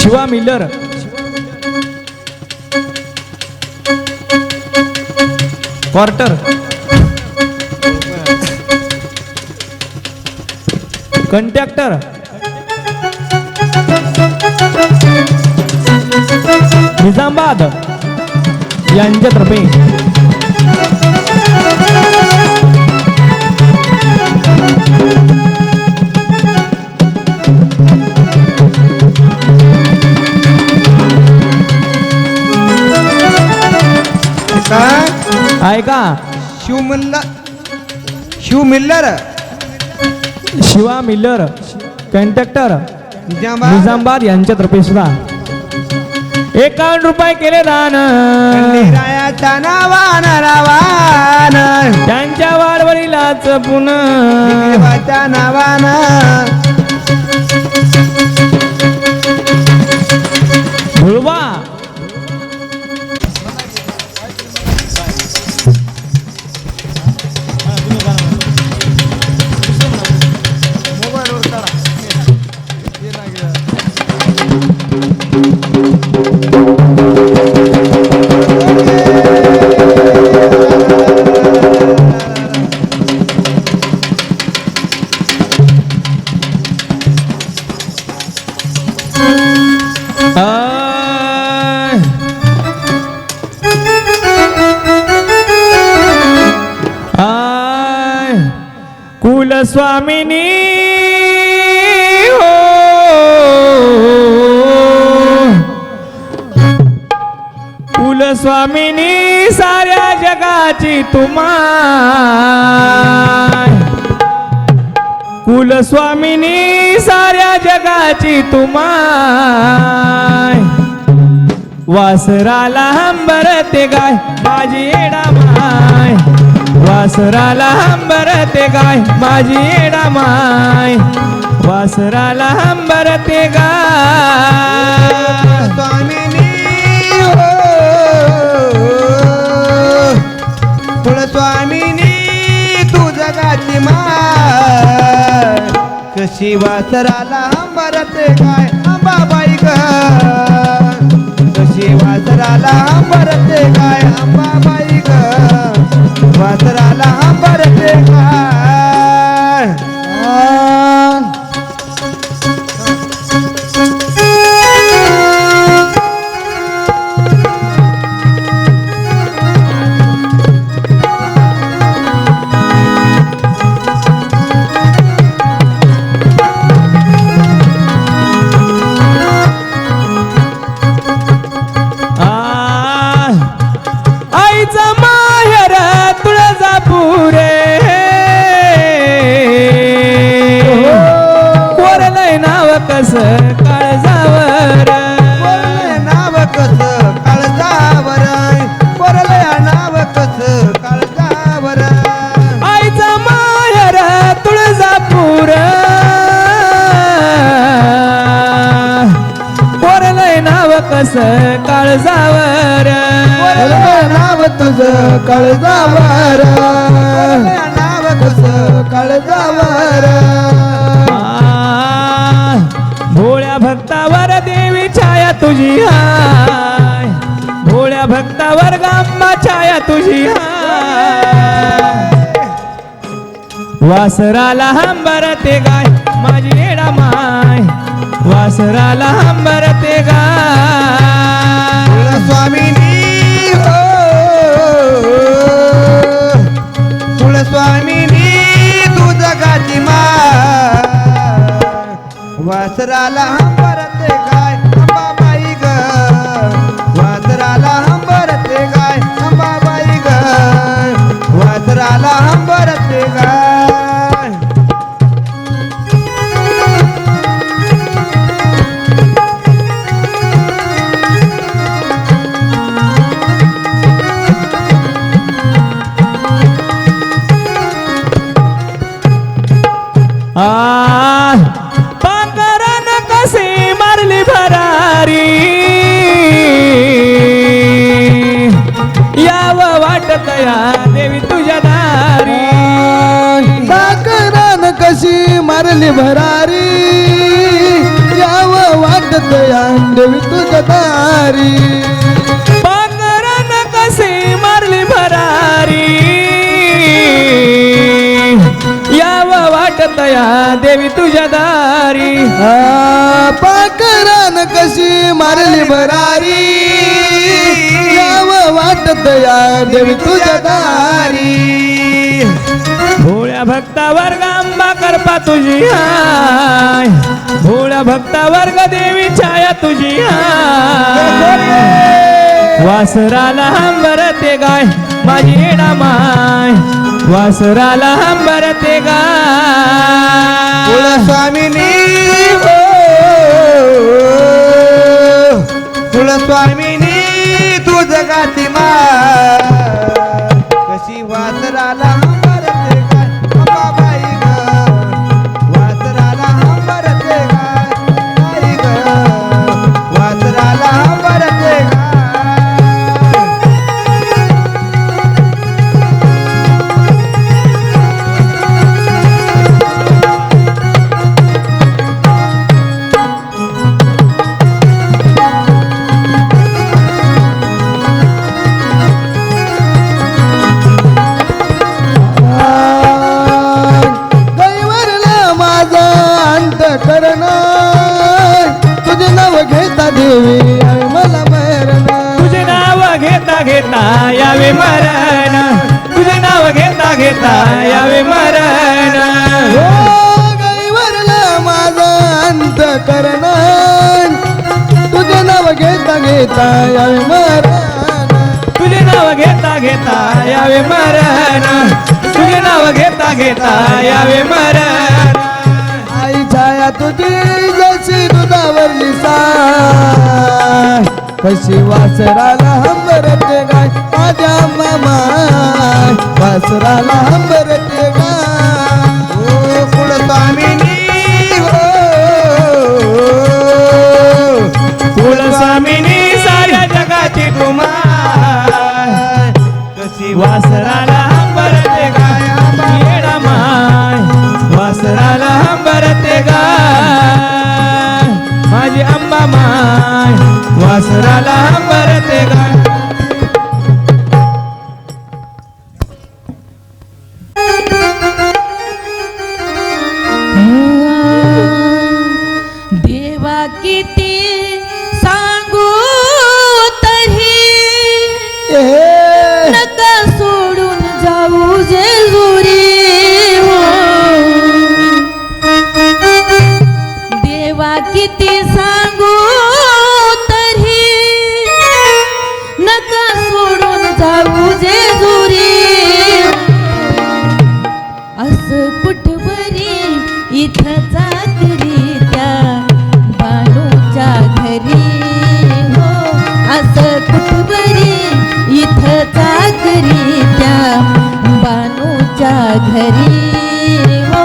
S1: Shiva Miller quarter contractor Nizamabad यांच्यातर्फे ऐका
S3: Shiv Miller
S1: Shiva Miller contractor
S3: Nizamabad
S1: Nizamabad यांच्यातर्फे सुद्धा 51 रुपये केले दान
S3: खंडेरायाच्या नावान रावान
S1: त्यांच्या वाडवडिलाच पुन्हा
S3: देवाच्या नावान
S1: धुळवा कुलस्वामिनी हो कुलस्वामिनी साऱ्या जगाची तुम्हाय कुलस्वामिनी साऱ्या जगाची तुम्हाय वासराला हंबरते गाय माझी येडा माय वासराला हंबरते गाय माझी येडा माय वासराला हंबरते गाय
S3: स्वामिनी हो कुलस्वामिनी तू जगाची माय कशी वासराला अंबरते काय अंबाबाई ग कशी वासराला अंबरते काय अंबाबाई ग वासराला अंबरते काय
S1: काळजावर
S4: नाव तुझं काळजावर
S3: नाव
S4: कसं काळजावर
S1: भोळ्या भक्तावर देवी छाया तुझी हाय भोळ्या भक्तावर गाम्मा छाया तुझी हाय वासराला हंबरते गाय माझी येडा माय वासराला हंबरते गाय
S3: स्वामिनी हो स्वामिनी तू जगाची माय वासराला हंबरते गाय अंबाबाई ग वासराला हंबरते गाय अंबाबाई ग वासराला हंबरते गाय
S1: पांघरान कशी मारली भरारी याव वाटत या देवी तुझ्या दारी
S4: साखरान कशी मारली भरारी याव वाटत या देवी तुझ्या दारी
S1: पांघरान कशी मारली भरारी याव वाटत या देवी तुझ्या दारी
S4: पाखरान कशी मारली भरारी याव वाटत या देवी तुझ्या दारी
S1: भोळ्या भक्तावर गांबा करपा तुझी हाय भोळ्या भक्तावर ग देवी छाया तुझी हाय वासराला हंबरते गाय माझी येडा माय वासराला हंबरते गाय
S3: स्वामिनी हो स्वामिनी तू जगाची माय कशी वासराला हंबरते गाय अंबाबाई ग वासराला हंबरते गाय आई ग वासराला हंबरते गाय
S4: दैवरला माझा अंत करणा तुझे नाव घेता देवी आहे मला मरण
S1: तुझे नाव घेता घेता यावे मरण तुझे नाव घेता घेता यावे मरण
S4: दैवरला माझा अंत करणा तुझे नाव घेता घेता यावे मरण
S1: तुझे नाव घेता घेता यावे मरण तुझे नाव घेता घेता यावे मरण
S4: आई छाया तुझी जशी दुधावरली साय कशी वासराला हंबरते गाय माझ्या मामा वासराला हंबरते गाय
S3: ओ कुलस्वामिनी हो
S1: कुलस्वामिनी साऱ्या जगाची कुमार
S3: कशी
S1: वासराला हंबरते गाय येडा माय वासराला हंबरते गाय माझी अंबा माय वासराला हंबरते गाय
S5: देवा किती सांगू तरी नका सोडून जाऊ जेजुरी हो देवा किती सांगू तरी नका सोडून जाऊ जेजुरी असं कुठवरी इथं चाकरी त्या बानूच्या घरी हो असं कुठवरी इथं चाकरी त्या बानूच्या घरी हो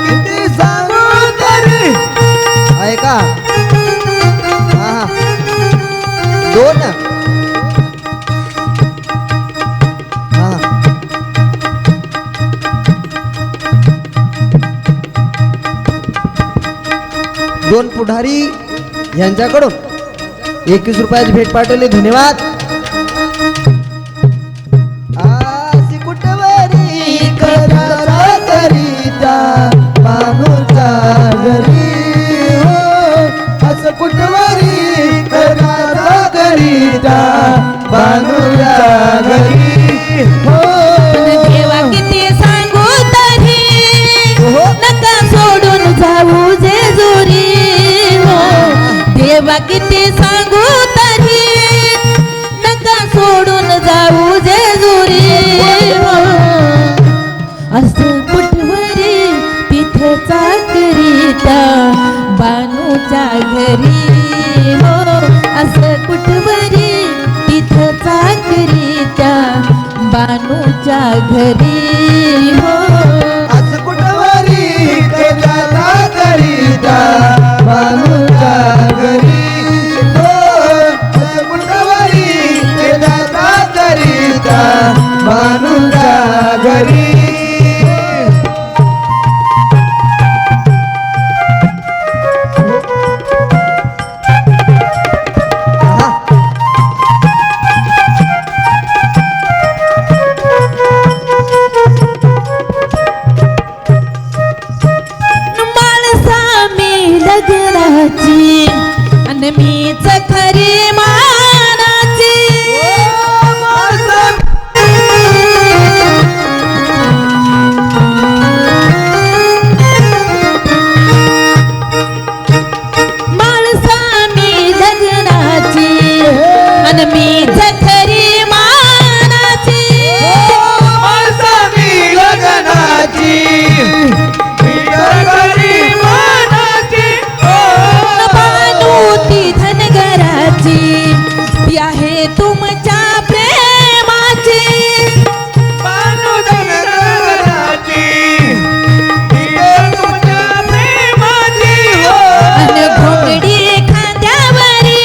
S3: किती सांगू तरी ऐका हा
S2: 2 हा दोन पुढारी यांच्याकडून 21 रुपयाची भेट पाठवली. धन्यवाद. आशी कुठवरी
S4: करारा करीता बानूच्या घरी हो असं कुठवरी करारा करीता बानूच्या घरी हो
S5: देवा किती सांगू तरी
S2: हो.
S5: नका सोडून जाऊ जेजुरी हो देवा किती सांगू तरी नका सोडून जाऊ जेजुरी हो असं कुठवरी तिथं चाकरीता बानूच्या घरी हो असं कुठवरी तिथं चाकरीता बानूच्या घरी हो
S4: असं कुठवरी करारा करीता बानूच्या घरी हो असं कुठवरी करारा करीता बानूच्या घरी
S5: माणसा मी लग्नाची आणि मीच खरी मानाची माणसा मी लग्नाची आणि मीच खरी मानाची
S3: माणसामी लग्नाची घरी मानाची
S5: बानू ती धनगराची ती आहे तुमच्या प्रेमाची
S3: बानू धनगराची तुमच्या प्रेमाची हो
S5: अन घोंगडी खांद्यावरी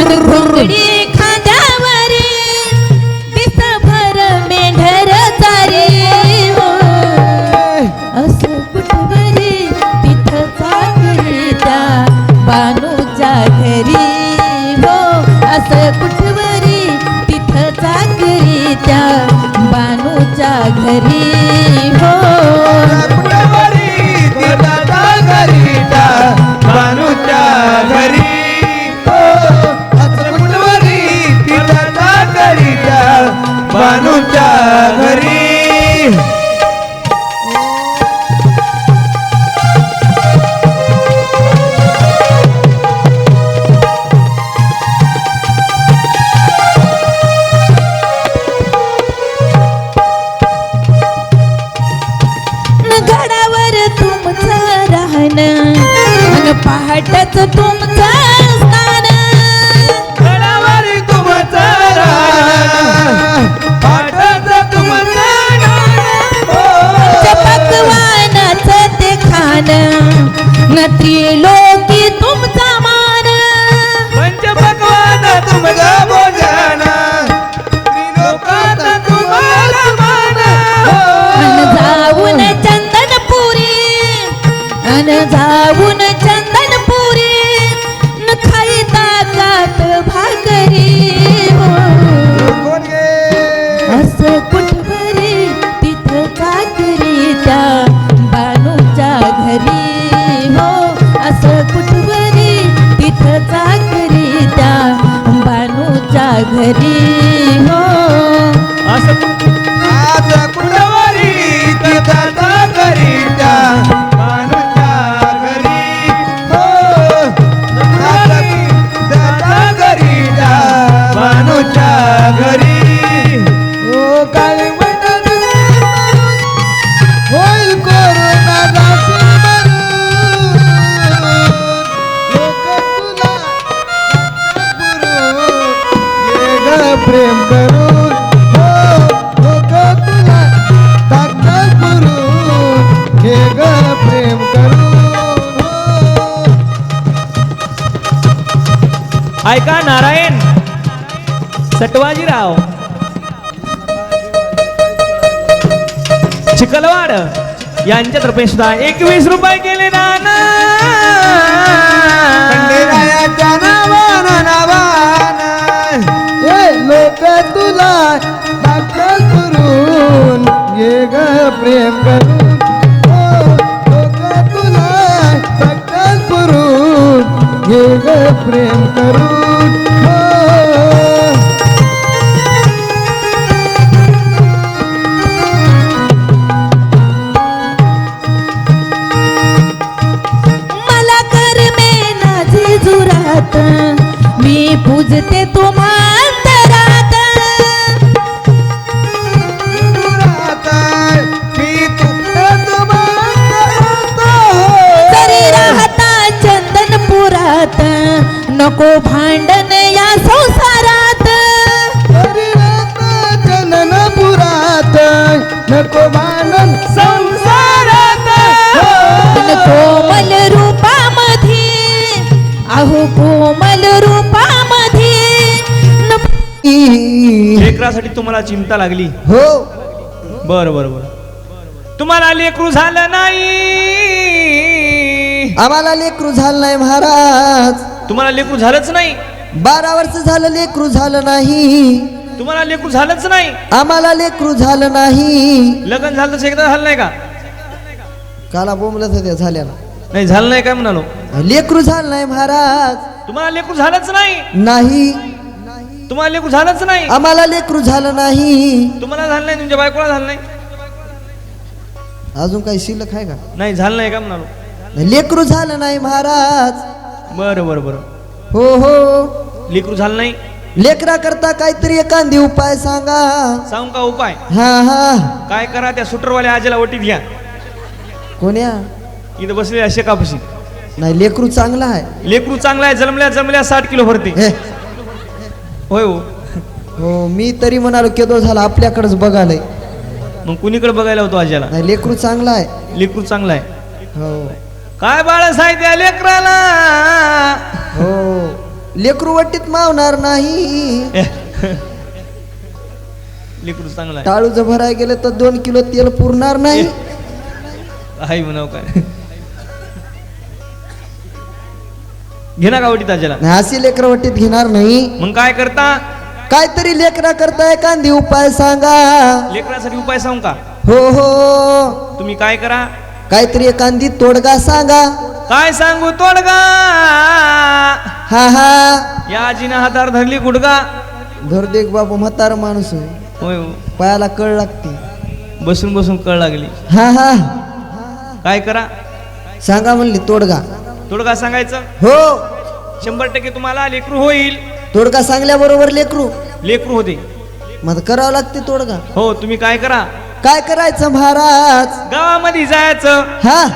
S5: अन घोंगडी खांद्यावरी दिसभर मेंढर चारी हो असं कुठवरी तिथं चाकरीता बानूच्या घरी हो असं कुठवरी तिथं चाकरीता बानूच्या घरी हो
S3: कुठवरी तिथं घरीता बानूच्या घरी हो असं कुठवरी तिथं घरीता बानूच्या घरी
S5: गडावर तुमचं राहणं अन पहाटच तुमचं स्थान
S3: गडावर तुमचं राहणं, पाटाचं तुमचं गाणं. हो.
S5: पकवानाचं ते खाणं न त्रिलोकी तुमचा मान
S3: पंचपक्वान तुमचं भोजन, त्रिलोकात तुम्हाला मान. हो.
S5: अन जाऊन चंदनपुरी अन जाऊन चंदनपुरी न खाईता काट भाकरी हो असं कुठवरी तिथं चाकरीता बानूच्या घरी हो असं कुठवरी तिथं चाकरीता बानूच्या घरी हो
S3: आज कुठवरी तिथं करीता मानुच्या घरी. हो. आज तिथं करीता मानुच्या घरी.
S4: ओ काळी मंडळ होईल कोरोना जाशील मरून. लोक तुला पुरून ये ग प्रेम करून हो लोक तुला टाकतात पुरून ये ग प्रेम करून हो
S1: ऐका नारायण सटवाजीराव चिखलवाड यांच्यातर्फे सुद्धा 21 रुपये केले दान
S3: खंडेरायाच्या नावानं
S4: हे लोक तुला दाखल करून ये ग प्रेम करून लोक तुला दाखल करून ये ग प्रेम करून
S5: मला कर में नाझी जुरात मी पूजते तुम्हांतरात तरी राहता चंदनपुरात नको भांडण या संसारात
S4: जननपुरात नको भांडण
S1: संसारात
S5: कोमल रूपामध्ये अहो कोमल रूपामध्ये
S1: लेकरासाठी तुम्हाला चिंता लागली
S2: हो
S1: बर बर बर तुम्हाला लेकरू झालं नाही
S2: आम्हाला लेकरू झालं नाही महाराज
S1: तुम्हाला लेकरू झालंच नाही
S2: 12 वर्ष झालं लेकरू झालं नाही
S1: तुम्हाला लेकरू झालंच नाही
S2: आम्हाला लेकरू झालं नाही
S1: लग्न झालं तसं एकदा झालं नाही का
S2: काला बोंबलत होत्या झाल्याला
S1: नाही झालं नाही काय म्हणालो
S2: लेकरू झालं नाही महाराज
S1: तुम्हाला लेकरू झालंच नाही
S2: नाही
S1: तुम्हाला लेकरू झालंच नाही
S2: आम्हाला लेकरू झालं नाही
S1: तुम्हाला झालं नाही तुमच्या बायकोला झालं नाही
S2: अजून काही शिल्लक आहे का
S1: नाही झालं नाही का म्हणालो
S2: लेकरू झालं नाही महाराज
S1: बरं बरं बरं
S2: हो हो
S1: लेकरू झालं नाही
S2: लेकरा करता काहीतरी एखादी उपाय सांगा
S1: सांगू का उपाय
S2: हा हा
S1: काय करा त्या सुटरवाल्या आजीला ओटीत घ्या
S2: कोण्या
S1: इथं बसलेल्या शेकापशी
S2: नाही लेकरू चांगला आहे
S1: लेकरू चांगला आहे जन्मल्या जन्मल्या 60 किलो भरते
S2: हे,
S1: होय हो
S2: हो मी तरी म्हणालो केदो झाला आपल्याकडेच बघालय
S1: मग कुणीकडे बघायला होतो आजीला
S2: नाही लेकरू चांगला आहे
S1: लेकरू चांगला आहे
S2: हो
S1: काय बाळस आहे त्या लेकराला
S2: हो लेकरू वट्टीत मावणार नाही
S1: लेकरू चांगला आहे
S2: टाळू जर भराय गेलं तर 2 किलो तेल पुरणार नाही
S1: आहे म्हणाव काय घेणार का ओटीत आजीला
S2: नाही, अशी लेकर वट्टीत घेणार नाही
S1: मग काय करता
S2: काहीतरी लेकरा करता एखादी उपाय सांगा
S1: लेकरासाठी उपाय सांगू का
S2: हो हो
S1: तुम्ही काय करा
S2: काहीतरी एखादी तोडगा सांगा
S1: काय सांगू तोडगा
S2: हा हा
S1: या आजीनं हातावर धरली गुडगा
S2: धरदेक बाबू म्हातार माणूस आहे.
S1: होय हो.
S2: पायाला कळ लागते
S1: बसून बसून कळ लागली
S2: हा हा
S1: काय करा
S2: सांगा म्हणली तोडगा
S1: तोडगा सांगायचं
S2: हो
S1: 100% तुम्हाला लेकरू होईल
S2: तोडगा सांगल्याबरोबर लेकरू
S1: लेकरू होते
S2: मग करावं लागते तोडगा
S1: हो तुम्ही काय करा
S2: काय करायचं महाराज
S1: गावामध्ये जायचं
S2: हा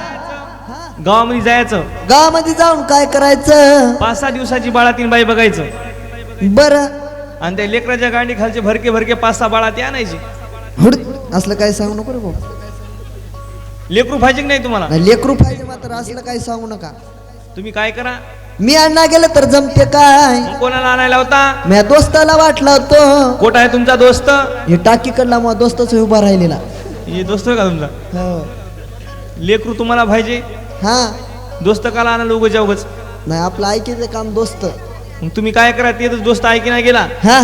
S1: गावामध्ये जायचं
S2: गावामध्ये जाऊन काय करायचं
S1: 5-6 दिवसाची बाळातीन बाई बघायचं
S2: बर
S1: आणि त्या लेकराच्या गांडी खालचे भरके भरके 5-6 बाळा ते आणायचे
S2: हुड असलं काय सांगू नको रे भाऊ
S1: लेकरू पाहिजे की नाही तुम्हाला
S2: नाही, लेकरू पाहिजे मात्र असलं काही सांगू नका
S1: तुम्ही काय करा
S2: मी आणा गेलं तर जमते काय
S1: मग कोणाला आणायला होता
S2: मी दोस्ताला वाटला होतो
S1: कोट आहे तुमचा दोस्त
S2: हे टाकीकडला मग दोस्तच उभा राहिलेला
S1: हे दोस्त आहे का तुमचा
S2: हो
S1: लेकरू तुम्हाला पाहिजे
S2: हा
S1: दोस्त काला आणायला उगच उगच
S2: नाही आपलं ऐकायचं काम दोस्त
S1: मग तुम्ही काय करा ते दोस्त ऐकी नाही गेला
S2: हा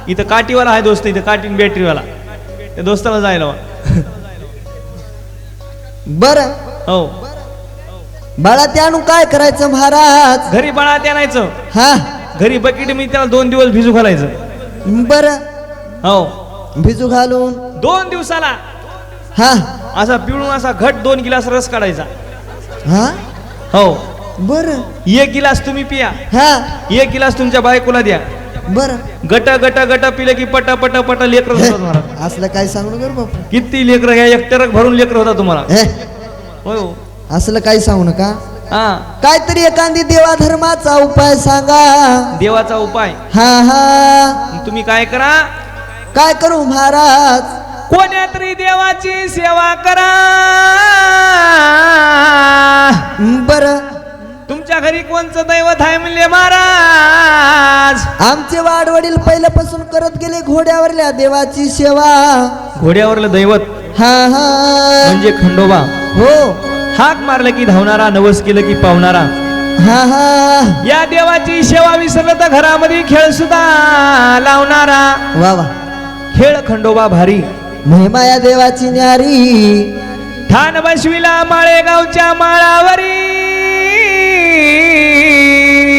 S1: इथं काठीवाला आहे दोस्त इथं काठी बॅटरीवाला त्या दोस्ताला जायला वा.
S2: बर
S1: हो
S2: बाळा ते आणून काय करायचं महाराज
S1: घरी बाळा ते आणायचं
S2: हा
S1: घरी बकेट मी त्याला 2 दिवस भिजू घालायचं
S2: बर
S1: हो
S2: भिजू घालून
S1: 2 दिवसाला
S2: हा
S1: असा पिळून असा घट 2 गिलास रस काढायचा
S2: हा
S1: हो
S2: बर
S1: 1 गिलास तुम्ही पिया
S2: हा
S1: 1 गिलास तुमच्या बायकोला द्या
S2: बर
S1: गट गट गट पिलं की पट पट पट लेकर होतात तुम्हाला
S2: असलं काय सांगू नको रे बापू
S1: किती लेकर घ्या एकटरक भरून लेकर होता तुम्हाला
S2: हे
S1: होय हो
S2: असलं काही सांगू नका
S1: हा
S2: काहीतरी एखादी देवाधर्माचा उपाय सांगा
S1: देवाचा उपाय
S2: हा हा
S1: मग तुम्ही काय करा
S2: काय करू महाराज
S1: कोण्या तरी देवाची सेवा करा
S2: बर
S1: तुमच्या घरी कोणचं दैवत आहे म्हणले महाराज?
S2: आमचे वाडवडील पहिल्यापासून करत गेले घोड्यावरल्या देवाची सेवा.
S1: घोड्यावरलं दैवत
S2: हा हा
S1: म्हणजे खंडोबा.
S2: हो
S1: हाक मारलं की धावणारा, नवस केलं की पावणारा.
S2: हा हा
S1: या देवाची सेवा विसरलं तर घरामध्ये खेळ सुद्धा लावणारा.
S2: वा वा
S1: खेळ खंडोबा भारी.
S2: महिमा या देवाची न्यारी.
S1: ठाण बसविला माळेगावच्या माळावरी.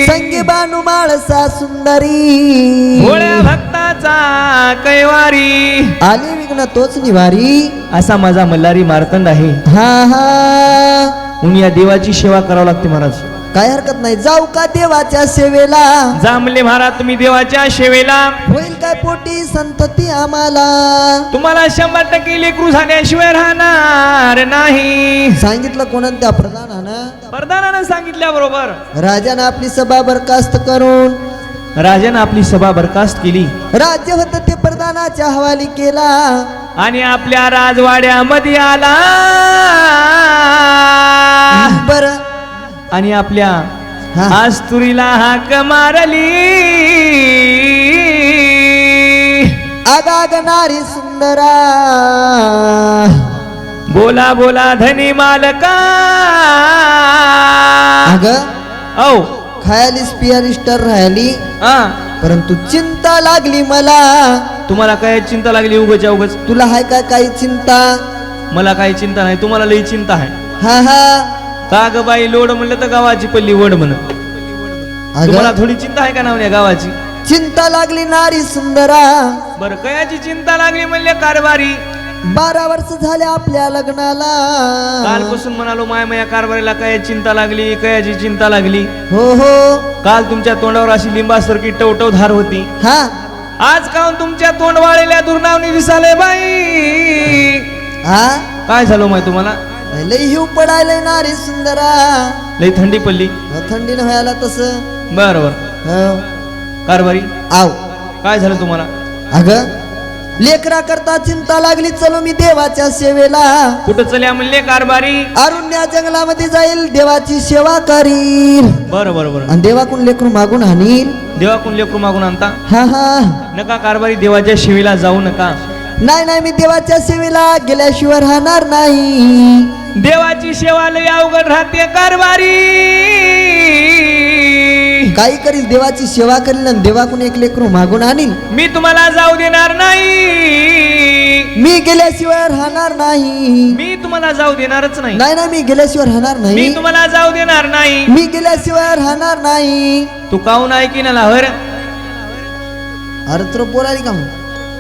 S2: संगी बानू माळसा सुंदरी.
S1: भोळ्या भक्ताचा कैवारी.
S2: आली विघ्न तोच निवारी.
S1: असा माझा मल्हारी मार्तंड आहे.
S2: हा हा
S1: म्हणून या देवाची सेवा करावं लागते महाराज.
S2: काय हरकत नाही. जाऊ का देवाच्या सेवेला?
S1: जा म्हणले महाराज तुम्ही देवाच्या सेवेला.
S2: होईल काय पोटी संतती आम्हाला?
S1: तुम्हाला 100% लेकरू झाल्याशिवाय राहणार नाही.
S2: सांगितलं कोणाला? त्या प्रधानानं.
S1: प्रधानानं सांगितल्याबरोबर
S2: राजानं आपली सभा बरखास्त करून
S1: राजानं आपली सभा बरखास्त केली
S2: राज्य होत ते प्रधानाच्या हवाली केला.
S1: आणि आपल्या राजवाड्यामध्ये आला.
S2: बर
S1: आणि आपल्या
S2: हा.
S1: आस्तुरीला हाक मारली.
S2: आगाग नारी सुंदरा.
S1: बोला बोला धनी मालका.
S2: अग
S1: औ
S2: खायालीस पियालीस तर राहिली,
S1: हा
S2: परंतु चिंता लागली मला.
S1: तुम्हाला काय चिंता लागली उगच उगच?
S2: तुला हाय काय काही चिंता?
S1: मला काही चिंता नाही, तुम्हाला लई चिंता आहे.
S2: हा हा
S1: का ग बाई लोड म्हणलं तर गावाची पल्ली वड म्हण. तुम्हाला
S2: अग
S1: थोडी चिंता आहे का नावल्या गावाची?
S2: चिंता लागली नारी सुंदरा.
S1: बरं कयाची चिंता लागली म्हणले कारभारी.
S2: 12 वर्ष झाले आपल्या लग्नाला.
S1: कालपासून म्हणालो माय माया कारभारीला काय चिंता लागली, कयाची चिंता लागली.
S2: हो हो
S1: काल तुमच्या तोंडावर अशी लिंबासारखी टवटव धार होती.
S2: हा
S1: आज काऊन तुमच्या तोंड वाळलेल्या दुर्नावनी दिसाले बाई?
S2: हा
S1: काय झालं माय तुम्हाला?
S2: लई हिव पडायलंय नारी सुंदरा.
S1: लई थंडी पडली.
S2: थंडीनं व्हायला तस.
S1: बर बर कारभारी
S2: आव
S1: काय झालं तुम्हाला?
S2: अग लेकरा करता चिंता लागली. चलो मी देवाच्या सेवेला.
S1: कुठं चल्या म्हणले कारभारी?
S2: अरुण्या जंगलामध्ये जाईल देवाची सेवा करील.
S1: बरं बरं बरं.
S2: आणि देवाकडून लेकरू मागून आणील.
S1: देवाकडून लेकरू मागून आणता?
S2: हा हा
S1: नका कारभारी, देवाच्या शिवीला जाऊ नका.
S2: नाही नाही मी देवाच्या सेवेला गेल्याशिवाय राहणार नाही.
S1: देवाची सेवा लई अवघड राहते कारभारी.
S2: काही करील देवाची सेवा करील आणि देवाकडून एक लेकरू मागून आणील.
S1: मी तुम्हाला जाऊ देणार नाही.
S2: मी गेल्याशिवाय राहणार नाही.
S1: मी तुम्हाला जाऊ देणारच नाही.
S2: नाही नाही मी गेल्याशिवाय राहणार
S1: मी
S2: नाही.
S1: तुम्हाला जाऊ देणार नाही.
S2: मी गेल्याशिवाय राहणार नाही.
S1: तू काहून ऐकी ना लावर?
S2: अरे तर बोलाली का मग?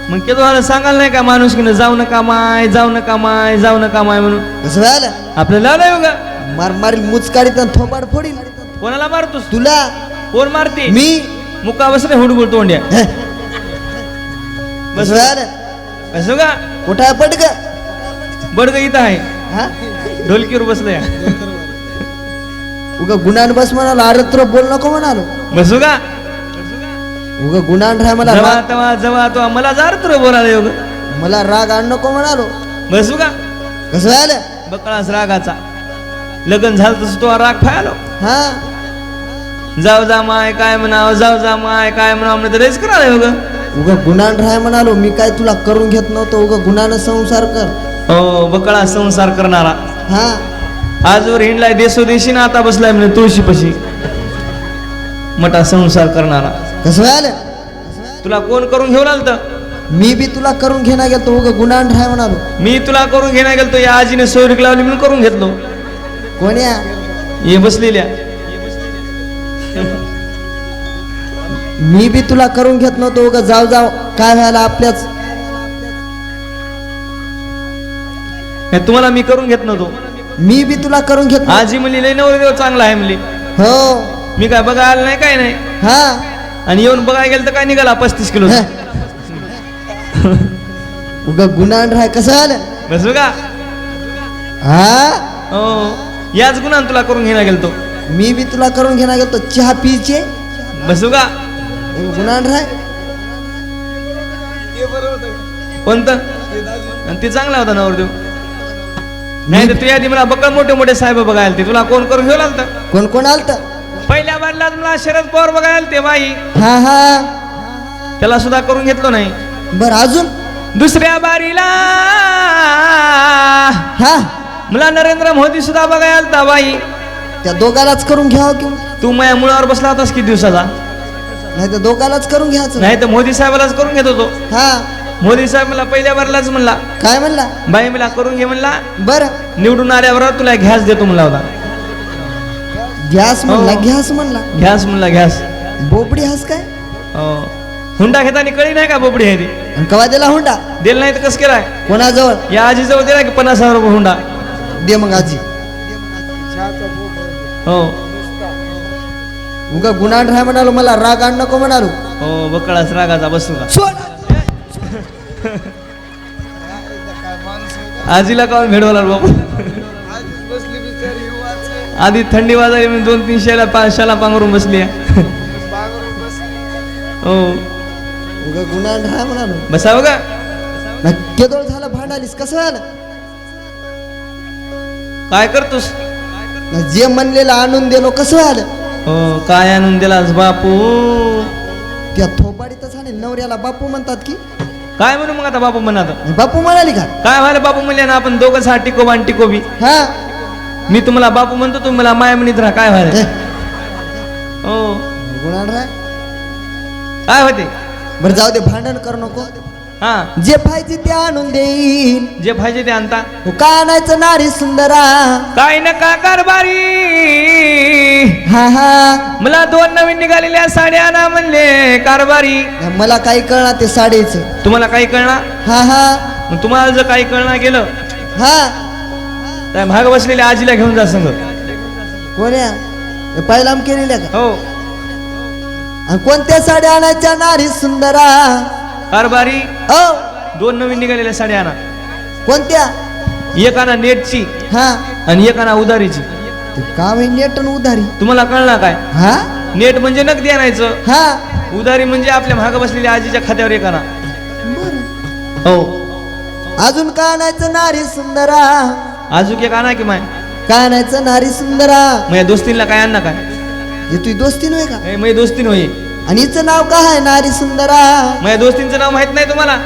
S1: मग के तुम्हाला सांगाल नाही का माणूस की जाऊ नका माय, जाऊ नका माय, जाऊ नका माय म्हणून?
S2: कसं व्हायला?
S1: आपल्याला लावलंय बघा.
S2: मार मारील मुचकाडीत आणि थोबाड फोडील.
S1: कोणाला मारतोस?
S2: तुला
S1: कोण मारते?
S2: मी.
S1: मुका बसले हुडगुड तोंड्या.
S2: कसं व्हायला?
S1: असं का?
S2: कुठं आहे पडग?
S1: बडग इथं आहे,
S2: हा
S1: ढोलकीवर बसलंय.
S2: उगा गुणान बस म्हणालो. अरे तर बोल नको म्हणालो.
S1: बसू का?
S2: उगा गुणान राह मला.
S1: जवा तवा जवा तो मला जार तुला बोलायला योग.
S2: मला राग आण नको म्हणालो.
S1: बसू का?
S2: कसं व्हायला?
S1: बकळास रागाचा. लग्न झालं तसं तो राग फायलो.
S2: हा
S1: जाऊ जा माय काय म्हणावं, जाऊ जा माय काय म्हणावं म्हणलं तर रेस करायला योग.
S2: उगा गुणान राह म्हणालो. मी काय तुला करून घेत नव्हतो. उगा गुणानं संसार कर.
S1: हो बकळा संसार करणारा.
S2: हा
S1: आजवर हिंडलाय देशोदेशी ना आता बसलाय म्हणे तुळशीपाशी. मोठा संसार करणारा.
S2: कसं व्हायला?
S1: तुला कोण करून घेऊन आलत?
S2: मी बी तुला करून घेणार गेलो. उगा गुणान राह म्हणालो.
S1: मी तुला करून घेण्या गेलतो. या आजीने सोयरीक लावली म्हणून करून घेतलो.
S2: कोण्या?
S1: ये बसलेल्या.
S2: मी बी तुला करून घेत नव्हतो. उगा जाऊ जाऊ काय व्हायला आपल्याच.
S1: तुम्हाला मी करून घेत नव्हतो.
S2: मी बी तुला करून घेत नव्हतो.
S1: आजी म्हणली लय नवरदेव चांगला आहे म्हणली.
S2: हो
S1: मी काय बघायला नाही काय नाही.
S2: हा
S1: आणि येऊन बघायला गेलं तर काय निघाला 35 किलो.
S2: उगा गुणान राह. कसं झालं?
S1: बसू का?
S2: हा
S1: हो याच गुणान तुला करून घेण्या गेलतो.
S2: मी बी तुला करून घेणार गेलो. चहा पीचे.
S1: बसू का?
S2: गुणान राह.
S1: कोणतं? आणि ते चांगला होता नवरदेव. नाही तर तुझ्या आधी मला बक्कळ मोठे मोठे साहेब बघायला ते तुला कोण करून घेऊन आलत
S2: कोण कोण आलत?
S1: पहिल्या बारला मला शरद पवार बघायला ते बाई
S2: हा हा.
S1: त्याला सुद्धा करून घेतलो नाही.
S2: बर अजून?
S1: दुसऱ्या बारीला
S2: हा.
S1: मला नरेंद्र मोदी सुद्धा बघायला आलता बाई.
S2: त्या दोघालाच करून घ्यावं की
S1: तू माझ्या मुळावर बसला होतास किती दिवसाचा.
S2: नाही तर दोघालाच करून घ्यायचं.
S1: नाही तर मोदी साहेबालाच करून घेत होतो.
S2: हा.
S1: मोदी साहेब मला पहिल्या बारलाच म्हणला
S2: काय म्हणला?
S1: बाई मला करून घे म्हणला.
S2: बर.
S1: निवडून आल्यावर तुला घ्यास देतो म्हणला होता.
S2: गॅस म्हणला?
S1: हो.
S2: गॅस म्हणला?
S1: घ्यास म्हणला घ्यास.
S2: बोबडी हस काय?
S1: हो. हुंडा घेताना कळी नाही का बोबडी आहे ती.
S2: आणि कवा दिला हुंडा?
S1: दिल नाही तर कस केलाय.
S2: कोणाजवळ?
S1: या आजीजवळ दिला की 50,000 रुपये हुंडा.
S2: दे मग आजी.
S1: हो
S2: उगा गुन्हा राह म्हणालो, मला राग आण नको म्हणालो.
S1: हो बकळाच रागाचा बसू का.
S2: सोड.
S1: आजीला काऊन भेडवला बाबू. आधी थंडी वाजायला मी 2-3 शाला पांघरून बसली. हो
S2: उगा गुन्हा राह म्हणालो.
S1: बसावं का.
S2: केदोळ झालं भांडालीस कसं झालं?
S1: काय करतोस.
S2: जे म्हणलेलं आणून दिलो कसं झालं?
S1: हो काय आणून दिलास बापू.
S2: त्या थोपाडीतच आणि नवऱ्याला बापू म्हणतात की
S1: काय म्हणू मग आता बापू म्हणा.
S2: बापू म्हणाली का?
S1: काय व्हायला बापू म्हणले ना आपण दोघं सा टिकोबा आणि टिकोबी.
S2: हा.
S1: मी तुम्हाला बापू म्हणतो तुम्ही मला माया म्हणत राहा. काय व्हायला.
S2: ए,
S1: हो
S2: गुन्हा राह.
S1: काय होते.
S2: बरं जाऊ दे, भांडण करू नको.
S1: हा
S2: जे पाहिजे ते आणून देईल.
S1: जे पाहिजे ते आणता.
S2: तू का आणायचं नारी सुंदरा?
S1: काय नका कारभारी.
S2: हा हा.
S1: मला 2 नवीन निघालेल्या साड्या आणा म्हणले कारभारी.
S2: मला काही कळणार ते साडीचं.
S1: तुम्हाला काही कळणार.
S2: हा हा.
S1: मग तुम्हाला जर काही कळणार गेलं
S2: हा.
S1: तर भाग बसलेल्या आजीला घेऊन जा संग.
S2: कोण्या? पहिला केलेल्या का?
S1: हो
S2: आणि कोणत्या साड्या आणायच्या नारी सुंदरा?
S1: कारभारी
S2: ओ
S1: 2 नवीन निघालेल्या साड्या आणा.
S2: कोणत्या?
S1: एक आणा नेटची
S2: हा.
S1: आणि एक आणा उधारीची.
S2: ते का होई नेट आणि उधारी?
S1: तुम्हाला कळणार काय.
S2: हा
S1: नेट म्हणजे नगदी आणायचं.
S2: हा.
S1: उधारी म्हणजे आपल्या भाग बसलेल्या आजीच्या खात्यावर एक आणा.
S2: बरं.
S1: हो
S2: अजून का आणायचं नारी सुंदरा?
S1: अजून एक आणा की माय.
S2: का आणायचं नारी सुंदरा?
S1: माझ्या दोस्तीला काय आणा काय.
S2: हे तुझी दोस्ती नव्हे का?
S1: माझी दोस्तीन होई.
S2: आणि हिचं नाव काय आहे नारी सुंदरा?
S1: माझ्या दोस्तींचं नाव माहित नाही तुम्हाला.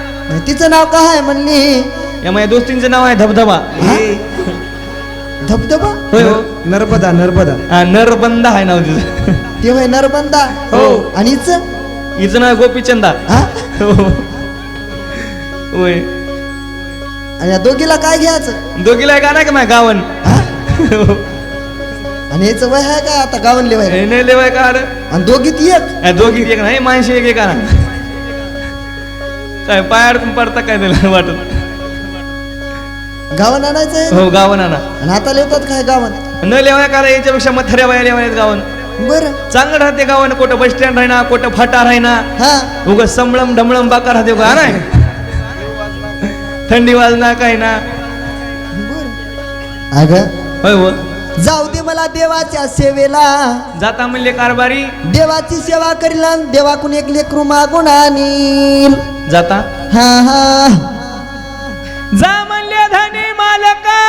S2: तिचं नाव काय आहे म्हणली?
S1: या माझ्या दोस्तींचं नाव आहे धबधबा.
S2: हा? धबधबा?
S1: होय हो.
S3: नर्मदा नर्मदा.
S1: हा, नरबंदा आहे नाव तिचं.
S2: ते होय नरबंदा.
S1: हो.
S2: आणि हिचं?
S1: हिचं नाव आहे गोपीचंदा.
S2: हा?
S1: हो. होय
S2: आणि या दोघीला काय घ्यायचं?
S1: दोघीला एक आणा की माझ्या गावन.
S2: हा? आणि याचं वय आहे का आता गावनले वय?
S1: हे नाही लेवाय का अरे.
S2: आणि दोघीत एक?
S1: दोघी एक नाही माणशी एक आणा. काय पाय अडकून पडता काय त्याला वाटत.
S2: गावन आणायचं आहे?
S1: हो गावन आणा.
S2: आणि आता लिहितात काय गावन?
S1: न लेवाय का याच्यापेक्षा मथऱ्या बाया लेवायत गावन.
S2: बरं.
S1: चांगलं राहते गावन. कुठं बस स्टँड राहिना कुठं फाटा राहिना.
S2: हा.
S1: उग संभळम ढमळम बाका राहते का नाही. थंडी वाजना काय ना.
S2: बरं. अगं
S1: होय हो.
S2: जाऊ दे मला देवाच्या सेवेला.
S1: जाता म्हणले कारभारी.
S2: देवाची सेवा करील आणि देवाकून एक लेकरू मागून आणील.
S1: जाता.
S2: हा हा.
S1: जा म्हणले धनी मालका.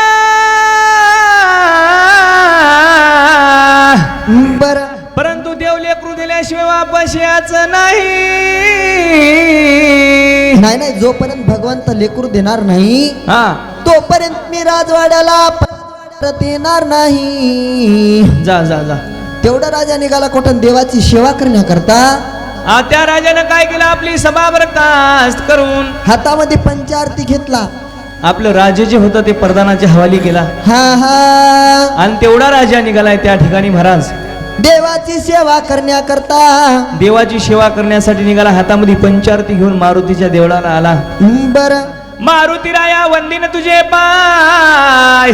S2: बर.
S1: परंतु देव लेकरू दिल्याशिवाय वापस यायचं नाही.
S2: नाही नाही, जोपर्यंत भगवंत लेकरू देणार नाही
S1: हा
S2: तोपर्यंत मी राजवाड्याला परत येणार नाही.
S1: जा जा जा.
S2: तेवढा राजा निघाला कुठं देवाची सेवा करण्याकरता.
S1: त्या राजानं काय केलं. आपली सभा बरखास्त करून
S2: हातामध्ये पंचारती घेतला.
S1: आपलं राज्य जे होतं ते प्रधानाच्या हवाली केला.
S2: हा हा.
S1: आणि तेवढा राजा निघालाय त्या ठिकाणी महाराज.
S2: देवाची सेवा करण्याकरता.
S1: देवाची सेवा करण्यासाठी निघाला. हातामध्ये पंचारती घेऊन मारुतीच्या देवळाला आला.
S2: बर.
S1: मारुती राया वंदिन तुझे पाय.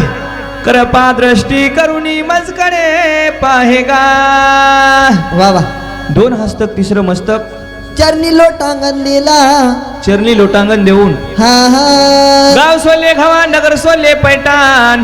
S1: कृपा दृष्टी करुणी मजकडे पाहेगा.
S2: वा वा.
S1: 2 हस्तक 3रं मस्तक.
S2: चरणी लोटांगण दिला.
S1: चरणी लोटांगण देऊन
S2: हा हा.
S1: गाव सोले खवा नगर सोले पैठाण.